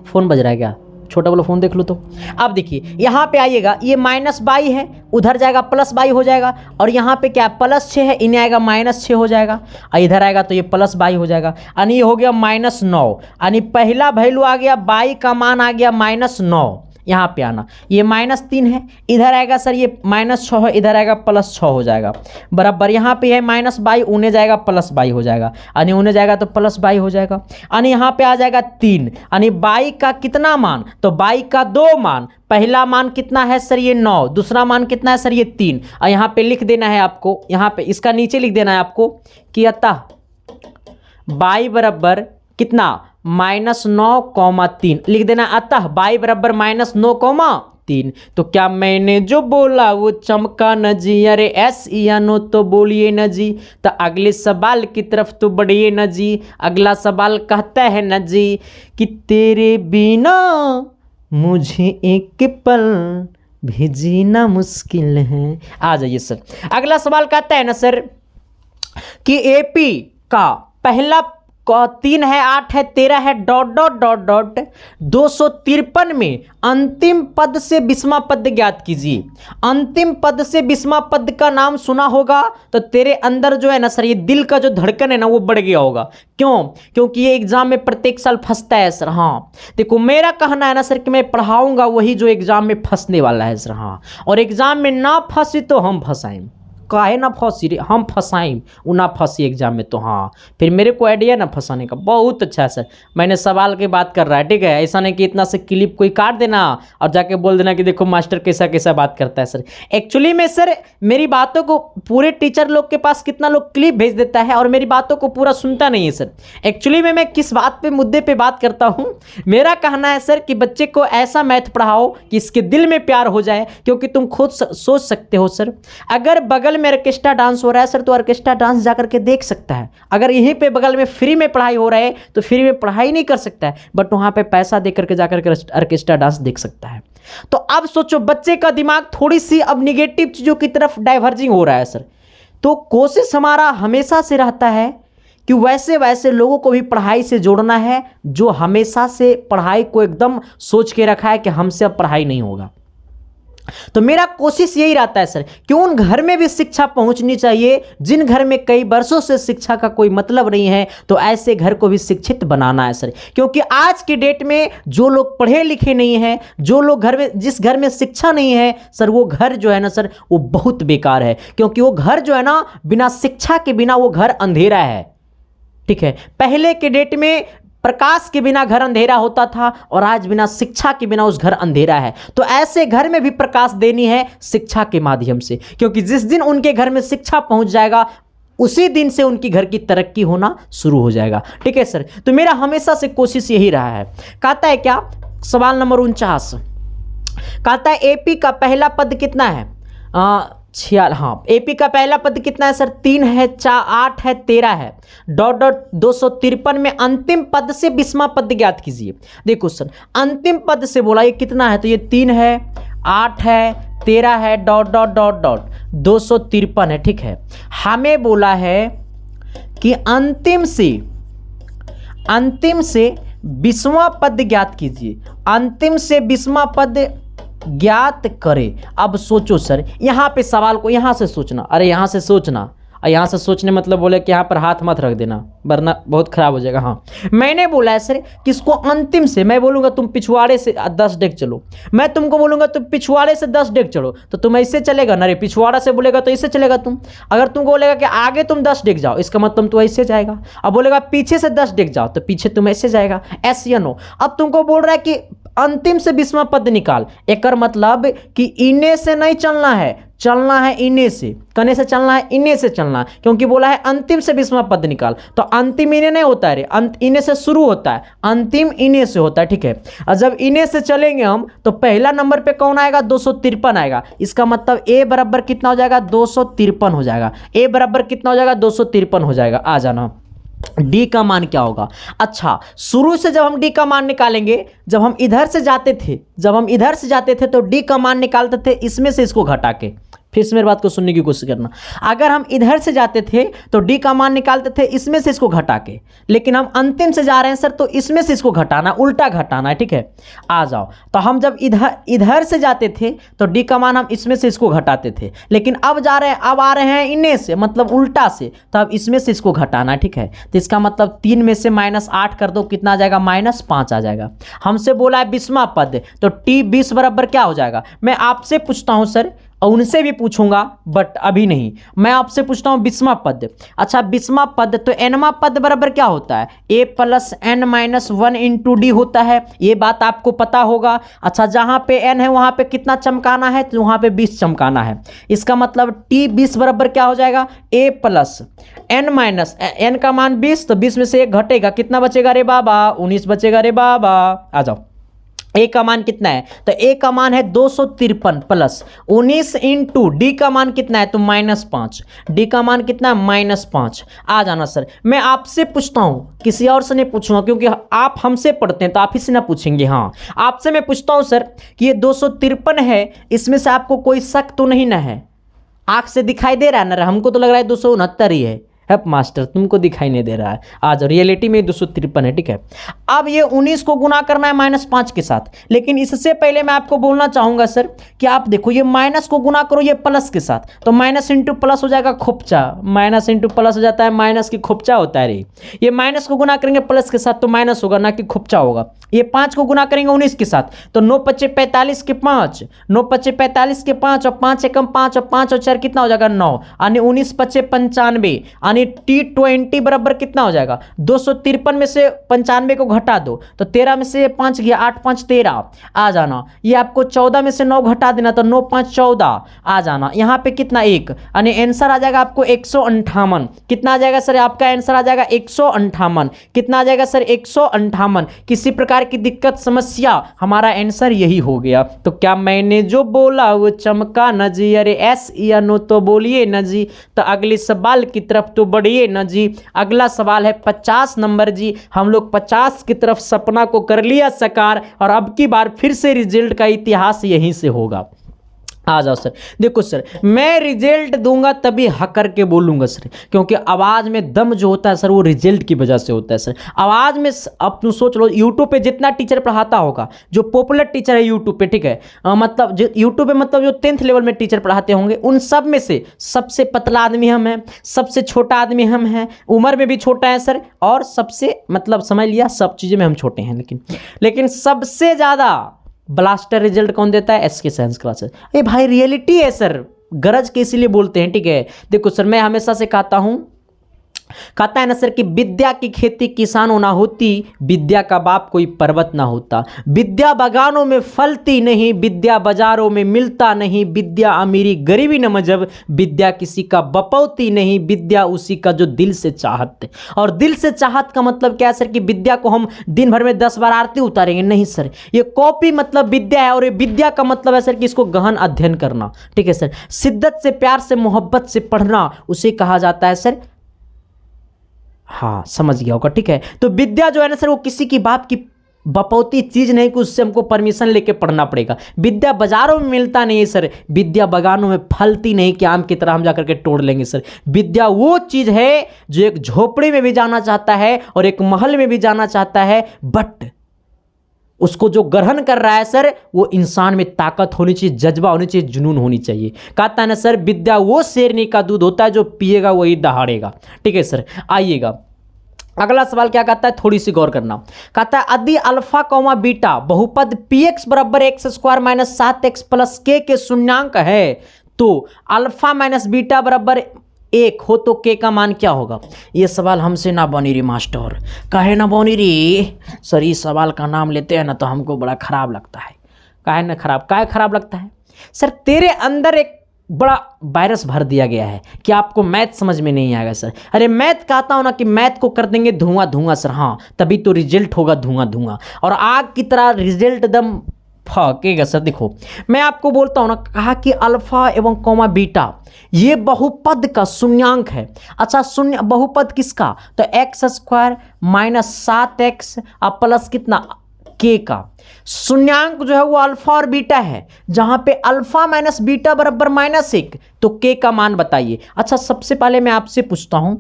फोन बज रहा है क्या, छोटा वाला फोन देख लो तो। अब देखिए यहाँ पे आइएगा, ये -22 है, उधर जाएगा +22 हो जाएगा, और यहाँ पे क्या +6 है, इन्हें आएगा -6 हो जाएगा, और इधर आएगा तो ये +22 हो जाएगा, यानी ये हो गया -9, यानी पहला वैल्यू आ गया, बाई का मान आ गया -9। यहाँ पे आना, ये -3 है, इधर आएगा सर ये -6 है, इधर आएगा +6 हो जाएगा बराबर, यहाँ पे है -22, ऊने जाएगा +22 हो जाएगा, यानी ऊने जाएगा तो +22 हो जाएगा, यानी यहाँ पे आ जाएगा 3, यानी बाई का कितना मान, तो बाई का 2 मान, पहला मान कितना है सर ये 9, दूसरा मान कितना है सर ये 3, और यहाँ पे लिख देना है आपको, यहाँ पे इसका नीचे लिख देना है आपको कि अतः बाई बराबर कितना -9,3 लिख देना, अतः बाई बराबर -9,3। तो क्या मैंने जो बोला वो चमका न जी, अरे एस या नो तो बोलिए न जी, तो अगले सवाल की तरफ तो बढ़िए न जी। अगला सवाल कहता है न जी कि तेरे बिना मुझे एक पल भी जीना मुश्किल है। आ जाइए सर, अगला सवाल कहता है ना सर कि एपी का पहला 3 है, 8 है, 13 है, ... 253 में अंतिम पद से विषमा पद ज्ञात कीजिए। अंतिम पद से विषमा पद का नाम सुना होगा तो तेरे अंदर जो है ना सर ये दिल का जो धड़कन है ना वो बढ़ गया होगा। क्यों? क्योंकि ये एग्जाम में प्रत्येक साल फंसता है सर। हाँ देखो मेरा कहना है ना सर कि मैं पढ़ाऊंगा वही जो एग्जाम में फंसने वाला है सर। हाँ, और एग्जाम में ना फंसी तो हम फंसाएं, काहे ना फंसी रे, हम फंसाएं, वो ना फंसी एग्जाम में तो। हाँ फिर मेरे को आइडिया ना फंसाने का। बहुत अच्छा है सर, मैंने सवाल की बात कर रहा है, ठीक है। ऐसा नहीं कि इतना से क्लिप कोई काट देना और जाके बोल देना कि देखो मास्टर कैसा कैसा बात करता है सर। एक्चुअली में सर मेरी बातों को पूरे टीचर लोग के पास कितना लोग क्लिप भेज देता है और मेरी बातों को पूरा सुनता नहीं है सर। एक्चुअली में मैं किस बात पे मुद्दे पे बात करता हूँ, मेरा कहना है सर कि बच्चे को ऐसा मैथ पढ़ाओ कि इसके दिल में प्यार हो जाए। क्योंकि तुम खुद सोच सकते हो सर, अगर बगल में ऑर्केस्ट्रा डांस हो रहा है सर तो ऑर्केस्ट्रा डांस जाकर के देख सकता है। अगर यहीं पे बगल में फ्री में पढ़ाई हो रहा है तो फ्री में पढ़ाई नहीं कर सकता है, बट वहां पे पैसा देकर के जाकर के ऑर्केस्ट्रा डांस देख सकता है। तो अब सोचो बच्चे का दिमाग थोड़ी सी अब निगेटिव चीजों की तरफ डाइवर्जिंग हो रहा है सर। तो कोशिश हमारा हमेशा से रहता है कि वैसे वैसे लोगों को भी पढ़ाई से जोड़ना है जो हमेशा से पढ़ाई को एकदम सोच के रखा है कि हमसे अब पढ़ाई नहीं होगा। तो मेरा कोशिश यही रहता है सर कि उन घर में भी शिक्षा पहुंचनी चाहिए जिन घर में कई वर्षों से शिक्षा का कोई मतलब नहीं है, तो ऐसे घर को भी शिक्षित बनाना है सर। क्योंकि आज के डेट में जो लोग पढ़े लिखे नहीं हैं, जो लोग घर में, जिस घर में शिक्षा नहीं है सर, वो घर जो है ना सर वो बहुत बेकार है। क्योंकि वो घर जो है ना बिना शिक्षा के बिना वो घर अंधेरा है, ठीक है। पहले के डेट में प्रकाश के बिना घर अंधेरा होता था और आज बिना शिक्षा के बिना उस घर अंधेरा है। तो ऐसे घर में भी प्रकाश देनी है शिक्षा के माध्यम से। क्योंकि जिस दिन उनके घर में शिक्षा पहुंच जाएगा उसी दिन से उनकी घर की तरक्की होना शुरू हो जाएगा, ठीक है सर। तो मेरा हमेशा से कोशिश यही रहा है। कहता है क्या, सवाल नंबर 49 कहता है एपी का पहला पद कितना है, हाँ, एपी का पहला पद कितना है सर? 3 है, 8 है, 13 है, डॉट डॉट 253 में अंतिम पद से 20वां पद ज्ञात कीजिए। देखो सर, अंतिम पद से बोला ये कितना है, तो ये 3 है, 8 है, 13 है, डॉट डॉट डॉट डॉट 253 है। ठीक है, हमें बोला है कि अंतिम से 20वां पद ज्ञात कीजिए, अंतिम से 20वां पद ज्ञात करें। अब सोचो सर, यहां पे सवाल को यहां से सोचना, अरे यहां से सोचना, और यहां से सोचने मतलब बोले कि यहां पर हाथ मत रख देना वरना बहुत खराब हो जाएगा। हाँ, मैंने बोला है सर किसको अंतिम से, मैं बोलूंगा तुम पिछवाड़े से 10 डेग चलो, मैं तुमको बोलूंगा तुम पिछवाड़े से 10 डेग चलो, तो तुम ऐसे चलेगा ना रे? पिछवाड़ा से बोलेगा तो ऐसे चलेगा तुम। अगर तुमको बोलेगा कि आगे तुम 10 डेग जाओ, इसका मतलब तुम ऐसे जाएगा। अब बोलेगा पीछे से 10 डेग जाओ, तो पीछे तुम ऐसे जाएगा, एस या नो। अब तुमको बोल रहा है कि अंतिम से 20वां पद निकाल, एक मतलब कि इन्हें से नहीं चलना है, चलना है इन्हें से, कने से चलना है, इन्हें से चलना है, क्योंकि बोला है अंतिम से 20वां पद निकाल, तो अंतिम इन्हें नहीं होता है रे, इन्हें से शुरू होता है, अंतिम इन्हें से होता है। ठीक है, और जब इन्हें से चलेंगे हम तो पहला नंबर पे कौन आएगा? 253 आएगा। इसका मतलब ए बराबर कितना हो जाएगा? 253 हो जाएगा। ए बराबर कितना हो जाएगा? 253 हो जाएगा। आ जाना, डी का मान क्या होगा? अच्छा, शुरू से जब हम डी का मान निकालेंगे, जब हम इधर से जाते थे तो डी का मान निकालते थे इसमें से इसको घटा के। फिर से मेरी बात को सुनने की कोशिश करना, अगर हम इधर से जाते थे तो डी का मान निकालते थे इसमें से इसको घटा के, लेकिन हम अंतिम से जा रहे हैं सर तो इसमें से इसको घटाना, उल्टा घटाना है। ठीक है, आ जाओ, तो हम जब इधर से जाते थे तो डी का मान हम इसमें से इसको घटाते थे, लेकिन अब आ रहे हैं इन्हें से, मतलब उल्टा से, तो अब इसमें से इसको घटाना है। ठीक है, तो इसका मतलब 3 में से -8 कर दो, कितना आ जाएगा? -5 आ जाएगा। हमसे बोला है 20वां पद, तो टी 20 बराबर क्या हो जाएगा? मैं आपसे पूछता हूं सर, और उनसे भी पूछूंगा बट अभी नहीं, मैं आपसे पूछता हूं 20वां पद। अच्छा, 20वां पद तो nवां पद बराबर क्या होता है? a + n-1 इंटू डी होता है, ये बात आपको पता होगा। अच्छा, जहां पे n है वहां पे कितना चमकाना है? तो वहां पे 20 चमकाना है। इसका मतलब t 20 बराबर क्या हो जाएगा? a + n का मान 20, तो 20 में से 1 घटेगा, कितना बचेगा रे बाबा? 19 बचेगा रे बाबा। आ जाओ, ए का मान कितना है? तो ए का मान है 253 प्लस 19 इंटू डी का मान कितना है? तो -5। डी का मान कितना है? -5। आ जाना सर, मैं आपसे पूछता हूं, किसी और से नहीं पूछूंगा, क्योंकि आप हमसे पढ़ते हैं तो आप ही से ना पूछेंगे। हाँ, आपसे मैं पूछता हूं सर कि ये 253 है, इसमें से आपको कोई शक तो नहीं ना है? आंख से दिखाई दे रहा है ना? हमको तो लग रहा है 269 ही है। हेप मास्टर, तुमको दिखाई नहीं दे रहा है। आज रियलिटी में 253 है। ठीक है, अब ये 19 को गुना करना है -5 के साथ, लेकिन इससे पहले मैं आपको बोलना चाहूंगा सर कि आप देखो, ये माइनस को गुना करो ये प्लस के साथ, तो माइनस इंटू प्लस हो जाएगा खोपचा, माइनस इंटू प्लस हो जाता है, माइनस की खोपचा होता है रे। ये माइनस को गुना करेंगे प्लस के साथ तो माइनस होगा, ना कि खोपचा होगा। ये 5 को गुना करेंगे 19 के साथ तो 9 × 5 = 45 के 5, 9 × 5 = 45 के 5, और 5 एकम 5, और 5 और 4 कितना हो जाएगा? 9, यानी 19 × 5 = 95, यानी T20 बराबर कितना हो जाएगा? 253 में से 95 को घटा दो तो 13 में से 5 गया, 8 × 5 = 13। आ जाना, ये आपको 14 में से 9 घटा देना तो 9 × 5 = 14। आ जाना, यहाँ पे कितना? 1, यानी आंसर आ जाएगा आपको 158। कितना आ जाएगा सर? आपका आंसर आ जाएगा 158। कितना आ जाएगा सर? 158। किसी प्रकार की दिक्कत समस्या, हमारा आंसर यही हो गया। तो क्या मैंने जो बोला वो चमका न जी? अरे एस या नो तो बोलिए न जी। तो अगले सवाल की तरफ तो बढ़िए न जी। अगला सवाल है 50 नंबर जी। हम लोग 50 की तरफ सपना को कर लिया साकार, और अब की बार फिर से रिजल्ट का इतिहास यहीं से होगा। आ जाओ सर, देखो सर, मैं रिजल्ट दूंगा तभी हक करके बोलूंगा सर, क्योंकि आवाज़ में दम जो होता है सर वो रिजल्ट की वजह से होता है सर। आवाज़ में अब तुम सोच लो, यूट्यूब पे जितना टीचर पढ़ाता होगा, जो पॉपुलर टीचर है यूट्यूब पे, ठीक है, मतलब जो यूट्यूब पे मतलब जो 10th लेवल में टीचर पढ़ाते होंगे, उन सब में से सबसे पतला आदमी हम हैं, सबसे छोटा आदमी हम हैं, उम्र में भी छोटा है सर, और सबसे मतलब समझ लिया सब चीज़ें में हम छोटे हैं, लेकिन सबसे ज़्यादा ब्लास्टर रिजल्ट कौन देता है? SK science classes. ये भाई रियलिटी है सर, गरज के इसीलिए बोलते हैं। ठीक है, देखो सर, मैं हमेशा से कहता हूँ कहता है ना सर कि विद्या की खेती किसानों ना होती, विद्या का बाप कोई पर्वत ना होता। विद्या बागानों में फलती नहीं, विद्या बाजारों में मिलता नहीं, विद्या अमीरी गरीबी न मजहब, विद्या किसी का बपौती नहीं, विद्या उसी का जो दिल से चाहत। और दिल से चाहत का मतलब क्या है सर कि विद्या को हम दिन भर में 10 बार आरती उतारेंगे, नहीं सर, ये कॉपी मतलब विद्या है। और ये विद्या का मतलब है सर कि इसको गहन अध्ययन करना, ठीक है सर। शिद्दत से, प्यार से, मोहब्बत से पढ़ना, उसे कहा जाता है सर, हाँ समझ गया होगा, ठीक है। तो विद्या जो है ना सर वो किसी की बाप की बपौती चीज नहीं कि उससे हमको परमिशन लेके पढ़ना पड़ेगा। विद्या बाजारों में मिलता नहीं है सर, विद्या बागानों में फलती नहीं कि आम की तरह हम जाकर के तोड़ लेंगे सर। विद्या वो चीज है जो एक झोपड़ी में भी जाना चाहता है और एक महल में भी जाना चाहता है, बट उसको जो ग्रहण कर रहा है सर वो इंसान में ताकत होनी चाहिए, जज्बा होनी चाहिए, जुनून होनी चाहिए। कहता है ना सर विद्या वो शेरनी का दूध होता है जो पिएगा वही दहाड़ेगा, ठीक है सर। आइएगा अगला सवाल क्या कहता है, थोड़ी सी गौर करना। कहता है यदि अल्फा कौमा बीटा बहुपद px बराबर x square minus 7x plus के शून्यांक है तो अल्फा माइनस बीटा बराबर 1 हो तो के का मान क्या होगा। ये सवाल हमसे ना बनी री मास्टर, काहे ना बनी री सर। इस सवाल का नाम लेते हैं ना तो हमको बड़ा खराब लगता है। काहे ना खराब, काहे खराब लगता है सर, तेरे अंदर एक बड़ा वायरस भर दिया गया है कि आपको मैथ समझ में नहीं आएगा सर। अरे मैथ कहता हूं ना कि मैथ को कर देंगे धुआं धुआं सर, हाँ तभी तो रिजल्ट होगा धुआं धुआं और आग की तरह रिजल्ट एकदम फकेगा सर। देखो मैं आपको बोलता हूं ना, कहा कि अल्फा एवं कॉमा बीटा ये बहुपद का शून्यांक है। अच्छा शून्य बहुपद किसका, तो एक्स स्क्वायर माइनस 7x अब प्लस कितना के का। शून्यांक जो है वो अल्फा और बीटा है, जहां पे अल्फा माइनस बीटा बराबर -1 तो के का मान बताइए। अच्छा सबसे पहले मैं आपसे पूछता हूं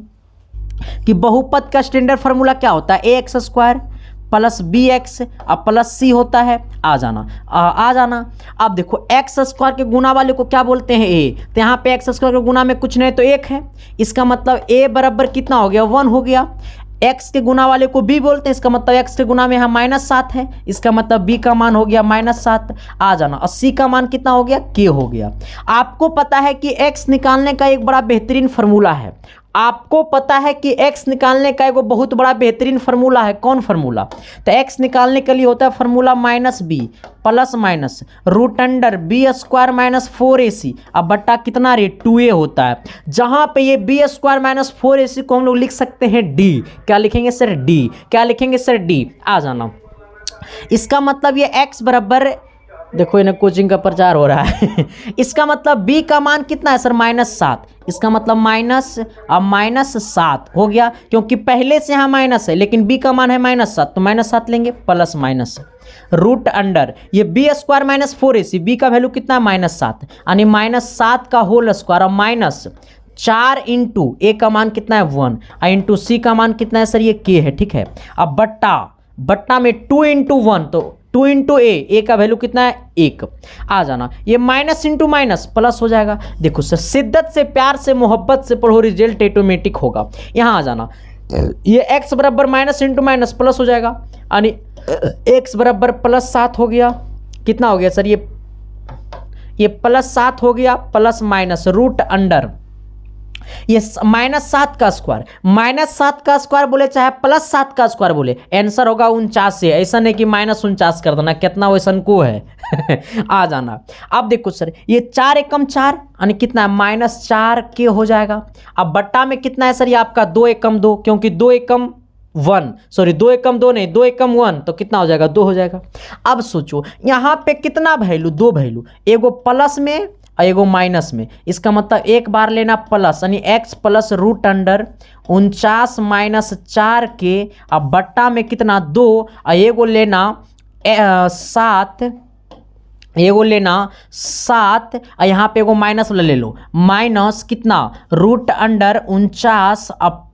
कि बहुपद का स्टैंडर्ड फार्मूला क्या होता है, a x square plus b x अब प्लस सी होता है। आ जाना। अब देखो एक्स स्क्वायर के गुना वाले को क्या बोलते हैं, ए, तो यहाँ पे एक्स स्क्वायर के गुना में कुछ नहीं तो 1 है, इसका मतलब ए बराबर कितना हो गया 1 हो गया। x के गुना वाले को b बोलते हैं, इसका मतलब x के गुना में यहाँ -7 है, इसका मतलब b का मान हो गया -7। आ जाना। और c का मान कितना हो गया, k हो गया। आपको पता है कि x निकालने का एक बड़ा बेहतरीन फार्मूला है, आपको पता है कि x निकालने का एक बहुत बड़ा बेहतरीन फार्मूला है। कौन फार्मूला, तो x निकालने के लिए होता है formula -b plus minus root under B square minus 4ac अब बट्टा कितना रे 2a होता है। जहां पे ये बी स्क्वायर माइनस 4ac को हम लोग लिख सकते हैं d, क्या लिखेंगे सर d, क्या लिखेंगे सर d। आ जाना। इसका मतलब ये x बराबर, देखो इन्हें कोचिंग का प्रचार हो रहा है इसका मतलब b का मान कितना है सर -7, इसका मतलब -7 हो गया, क्योंकि पहले से यहाँ माइनस है लेकिन b का मान है -7 तो -7 लेंगे प्लस माइनस रूट अंडर ये B square minus 4ac, b का वैल्यू कितना है -7 यानी -7 का होल स्क्वायर और -4 इंटू ए का मान कितना है 1 और इंटू सी का मान कितना है सर ये के है, ठीक है। अब बट्टा में 2 इंटू 1 तो 2 इंटू ए का वैल्यू कितना है 1। आ जाना। ये माइनस इंटू माइनस प्लस हो जाएगा। देखो सर शिद्दत से, प्यार से, मोहब्बत से पढ़ो, रिजल्ट ऑटोमेटिक होगा। यहाँ आ जाना। ये x बराबर माइनस इंटू माइनस प्लस हो जाएगा यानी x बराबर +7 हो गया। कितना हो गया सर ये +7 हो गया प्लस माइनस रूट अंडर ये -7 का स्क्वायर, -7 का स्क्वायर बोले चाहे +7 का स्क्वायर बोले, आंसर होगा 49 से। ऐसा नहीं कि -49 कर देना, कितना वैसन को है आ जाना। अब देखो सर ये 4 एकम 4 यानी कितना है -4 के हो जाएगा। अब बट्टा में कितना है सर ये आपका 2 एकम 2, क्योंकि 2 एकम 1 सॉरी 2 एकम 2 नहीं 2 एकम 1 तो कितना हो जाएगा 2 हो जाएगा। अब सोचो यहाँ पे कितना वैल्यू, 2 वैल्यू, एगो प्लस में और एगो माइनस में, इसका मतलब एक बार लेना प्लस यानी x plus root under 49 minus 4 के अब बट्टा में कितना 2 और एगो लेना 7 और यहाँ पे एगो माइनस वाला ले लो, माइनस कितना रूट अंडर 49 अब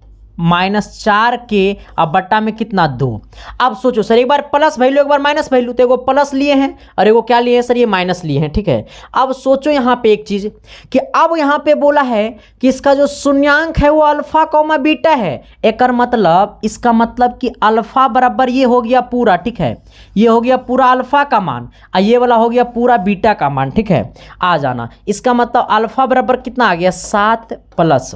-4 के अब बट्टा में कितना 2। अब सोचो सर एक बार प्लस वैल्यू एक बार माइनस वैल्यू, तो एगो प्लस लिए हैं और एगो क्या लिए हैं सर ये माइनस लिए हैं, ठीक है। अब सोचो यहाँ पे एक चीज कि अब यहाँ पे बोला है कि इसका जो शून्यांक है वो अल्फा कॉमा बीटा है, एकर मतलब इसका मतलब कि अल्फा बराबर ये हो गया पूरा, ठीक है, ये हो गया पूरा अल्फा का मान और ये वाला हो गया पूरा बीटा का मान, ठीक है। आ जाना। इसका मतलब अल्फा बराबर कितना आ गया 7 प्लस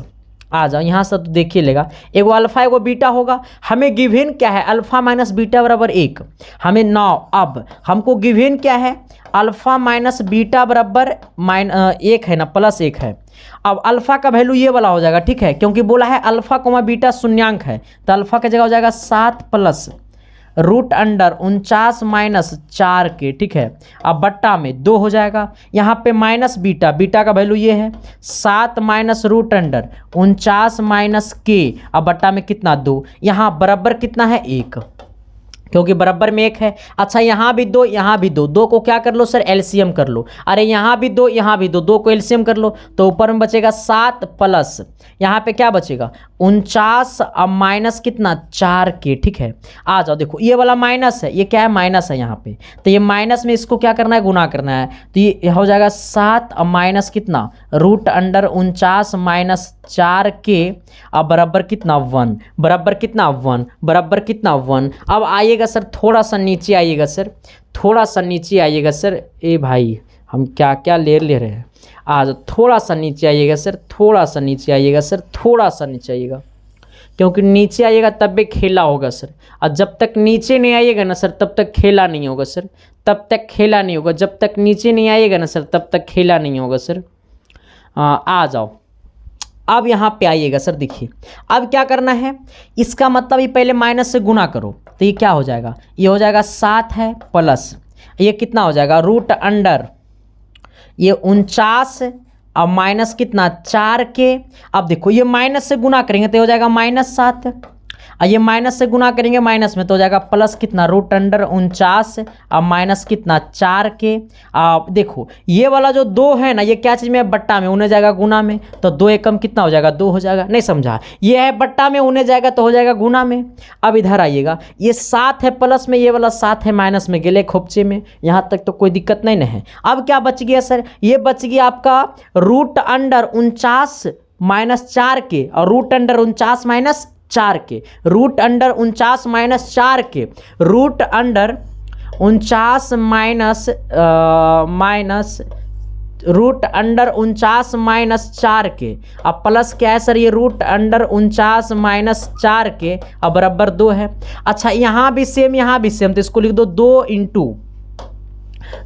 आ जाओ यहाँ से तो देखिए लेगा, एगो अल्फा एगो बीटा होगा। हमें गिवन क्या है, अल्फा माइनस बीटा बराबर 1। हमें 9, अब हमको गिवन क्या है, अल्फा माइनस बीटा बराबर 1 है ना, +1 है। अब अल्फा का वैल्यू ये वाला हो जाएगा, ठीक है, क्योंकि बोला है अल्फा कोमा बीटा शून्यांक है, तो अल्फा की जगह हो जाएगा 7 प्लस √49 - 4 के, ठीक है। अब बट्टा में 2 हो जाएगा, यहाँ पे माइनस बीटा, बीटा का वैल्यू ये है 7 माइनस √49 - के, अब बट्टा में कितना 2, यहाँ बराबर कितना है 1, क्योंकि बराबर में 1 है। अच्छा यहाँ भी 2, यहाँ भी 2, 2 को क्या कर लो सर, एलसीएम कर लो। अरे यहाँ भी 2, यहाँ भी 2, 2 को एलसीएम कर लो, तो ऊपर में बचेगा 7 प्लस, यहाँ पे क्या बचेगा 49 अब माइनस कितना 4 के, ठीक है। आ जाओ देखो ये वाला माइनस है, ये क्या है माइनस है यहाँ पे, तो ये माइनस में इसको क्या करना है, गुना करना है, तो ये हो जाएगा 7 अब माइनस कितना √49 - 4 के, अब बराबर कितना 1, बराबर कितना 1, बराबर कितना 1। अब आइएगा सर थोड़ा सा नीचे आइएगा सर, थोड़ा सा नीचे आइएगा सर, ए भाई हम क्या क्या ले रहे हैं। आज थोड़ा सा नीचे आइएगा सर, थोड़ा सा नीचे आइएगा सर, थोड़ा सा नीचे आइएगा, क्योंकि नीचे आइएगा तब भी खेला होगा सर, और जब तक नीचे नहीं आइएगा ना सर तब तक खेला नहीं होगा सर, तब तक खेला नहीं होगा, जब तक नीचे नहीं आइएगा ना सर तब तक खेला नहीं होगा सर। आ जाओ अब यहाँ पे आइएगा सर, देखिए अब क्या करना है, इसका मतलब ये पहले माइनस से गुना करो, तो ये क्या हो जाएगा, ये हो जाएगा 7 है प्लस ये कितना हो जाएगा ये 49 अब माइनस कितना 4 के। अब देखो ये माइनस से गुना करेंगे तो हो जाएगा -7, और ये माइनस से गुना करेंगे माइनस में तो हो जाएगा प्लस कितना √49 अब माइनस कितना 4 के। अब देखो ये वाला जो 2 है ना, ये क्या चीज़ में बट्टा में, उन्हें जाएगा गुना में, तो 2 एकम कितना हो जाएगा 2 हो जाएगा, नहीं समझा, ये है बट्टा में, उन्हें जाएगा तो हो जाएगा गुना में। अब इधर आइएगा, ये 7 है प्लस में, ये वाला 7 है माइनस में, गेले खोपचे में, यहाँ तक तो कोई दिक्कत नहीं है। अब क्या बच गया सर, ये बच गया आपका √49 - 4 के, और √49 - 4 के, √49 - 4 के, √49 - 4 के, अब प्लस क्या है सर, ये √49 - 4 के, अब बराबर 2 है। अच्छा यहाँ भी सेम, यहाँ भी सेम, तो इसको लिख दो 2 इंटू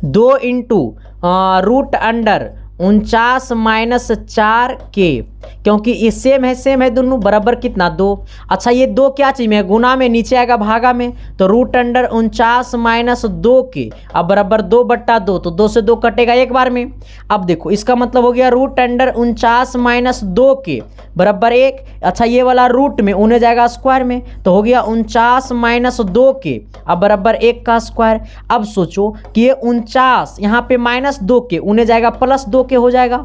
√49 - 4 के, क्योंकि ये सेम है दोनों, बराबर कितना 2। अच्छा ये 2 क्या चीज़ में है, गुना में, नीचे आएगा भागा में, तो √49 - 2 के, अब बराबर 2/2, तो 2 से 2 कटेगा एक बार में। अब देखो इसका मतलब हो गया √49 - 2 के बराबर 1। अच्छा ये वाला रूट में उन्हें जाएगा स्क्वायर में, तो हो गया 49 - 2 के, अब बराबर 1 का स्क्वायर। अब सोचो कि ये 49 यहाँ पे -2 के, उन्हें जाएगा +2 के हो जाएगा,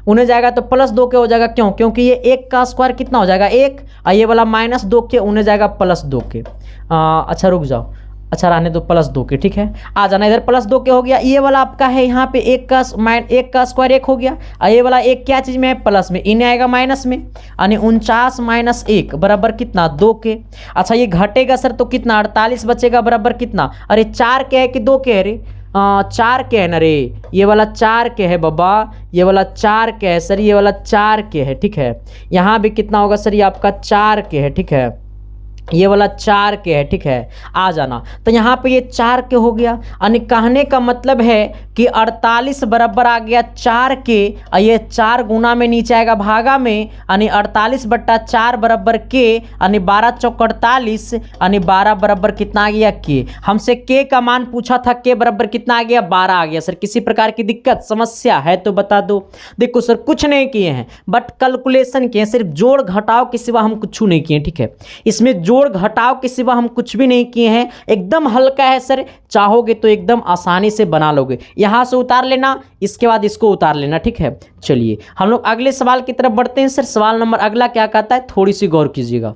उन्हें जाएगा तो +2 के हो जाएगा, क्यों, क्योंकि ये 1 का स्क्वायर कितना हो जाएगा 1, और ये वाला -2 के, उन्हें जाएगा +2 के। अच्छा रुक जाओ, अच्छा रहने दो +2 के, ठीक है। आ जाना इधर, +2 के हो गया, ये वाला आपका है यहाँ पे 1 का स्क्वायर 1 हो गया, और ये वाला 1 क्या चीज़ में है, प्लस में, इन्हें आएगा माइनस में, यानी 49 - 1 बराबर कितना 2 के। अच्छा ये घटेगा सर तो कितना 48 बचेगा, बराबर कितना, अरे 4 के है कि 2 के है रे, 4 के है ना रे, ये वाला 4 के है बाबा, ये वाला 4 के है सर, ये वाला 4 के है, ठीक है। यहाँ भी कितना होगा सर, ये आपका 4 के है, ठीक है, ये वाला 4 के है, ठीक है। आ जाना, तो यहाँ पे ये 4 के हो गया, यानी कहने का मतलब है कि 48 बराबर आ गया 4 के, और ये 4 गुना में नीचे आएगा भागा में, यानी 48/4 बराबर के, यानी 12 चौक 48, यानी 12 बराबर कितना आ गया के। हमसे के का मान पूछा था, के बराबर कितना आ गया 12 आ गया। सर किसी प्रकार की दिक्कत समस्या है तो बता दो। देखो सर कुछ नहीं किए हैं, बट कैलकुलेशन किए, सिर्फ जोड़ घटाव के सिवा हम कुछ नहीं किए, ठीक है। इसमें जोड़ घटाव के सिवा हम कुछ भी नहीं किए हैं, एकदम हल्का है सर, चाहोगे तो एकदम आसानी से बना लोगे। यहां से उतार लेना, इसके बाद इसको उतार लेना, ठीक है। चलिए हम लोग अगले सवाल की तरफ बढ़ते हैं। सर सवाल नंबर अगला क्या कहता है, थोड़ी सी गौर कीजिएगा।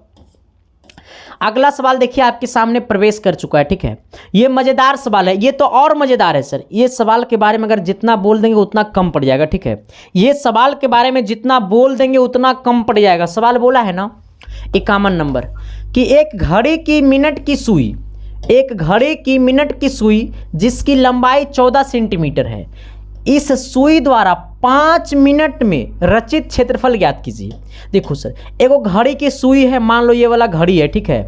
अगला सवाल देखिए आपके सामने प्रवेश कर चुका है, ठीक है। ये मजेदार सवाल है, ये तो और मजेदार है सर। ये सवाल के बारे में अगर जितना बोल देंगे उतना कम पड़ जाएगा, ठीक है। ये सवाल के बारे में जितना बोल देंगे उतना कम पड़ जाएगा। सवाल बोला है ना 51 नंबर कि एक घड़ी की मिनट की सुई, एक घड़ी की मिनट की सुई जिसकी लंबाई 14 सेंटीमीटर है, इस सुई द्वारा 5 मिनट में रचित क्षेत्रफल ज्ञात कीजिए। देखो सर, एगो घड़ी की सुई है, मान लो ये वाला घड़ी है, ठीक है,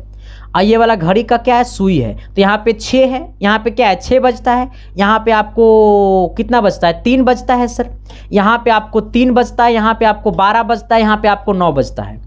और ये वाला घड़ी का क्या है, सुई है। तो यहाँ पे 6 है, यहाँ पे क्या है, 6 बजता है, यहाँ पे आपको कितना बजता है, 3 बजता है सर, यहाँ पे आपको 3 बजता है, यहाँ पे आपको 12 बजता है, यहाँ पे आपको 9 बजता है।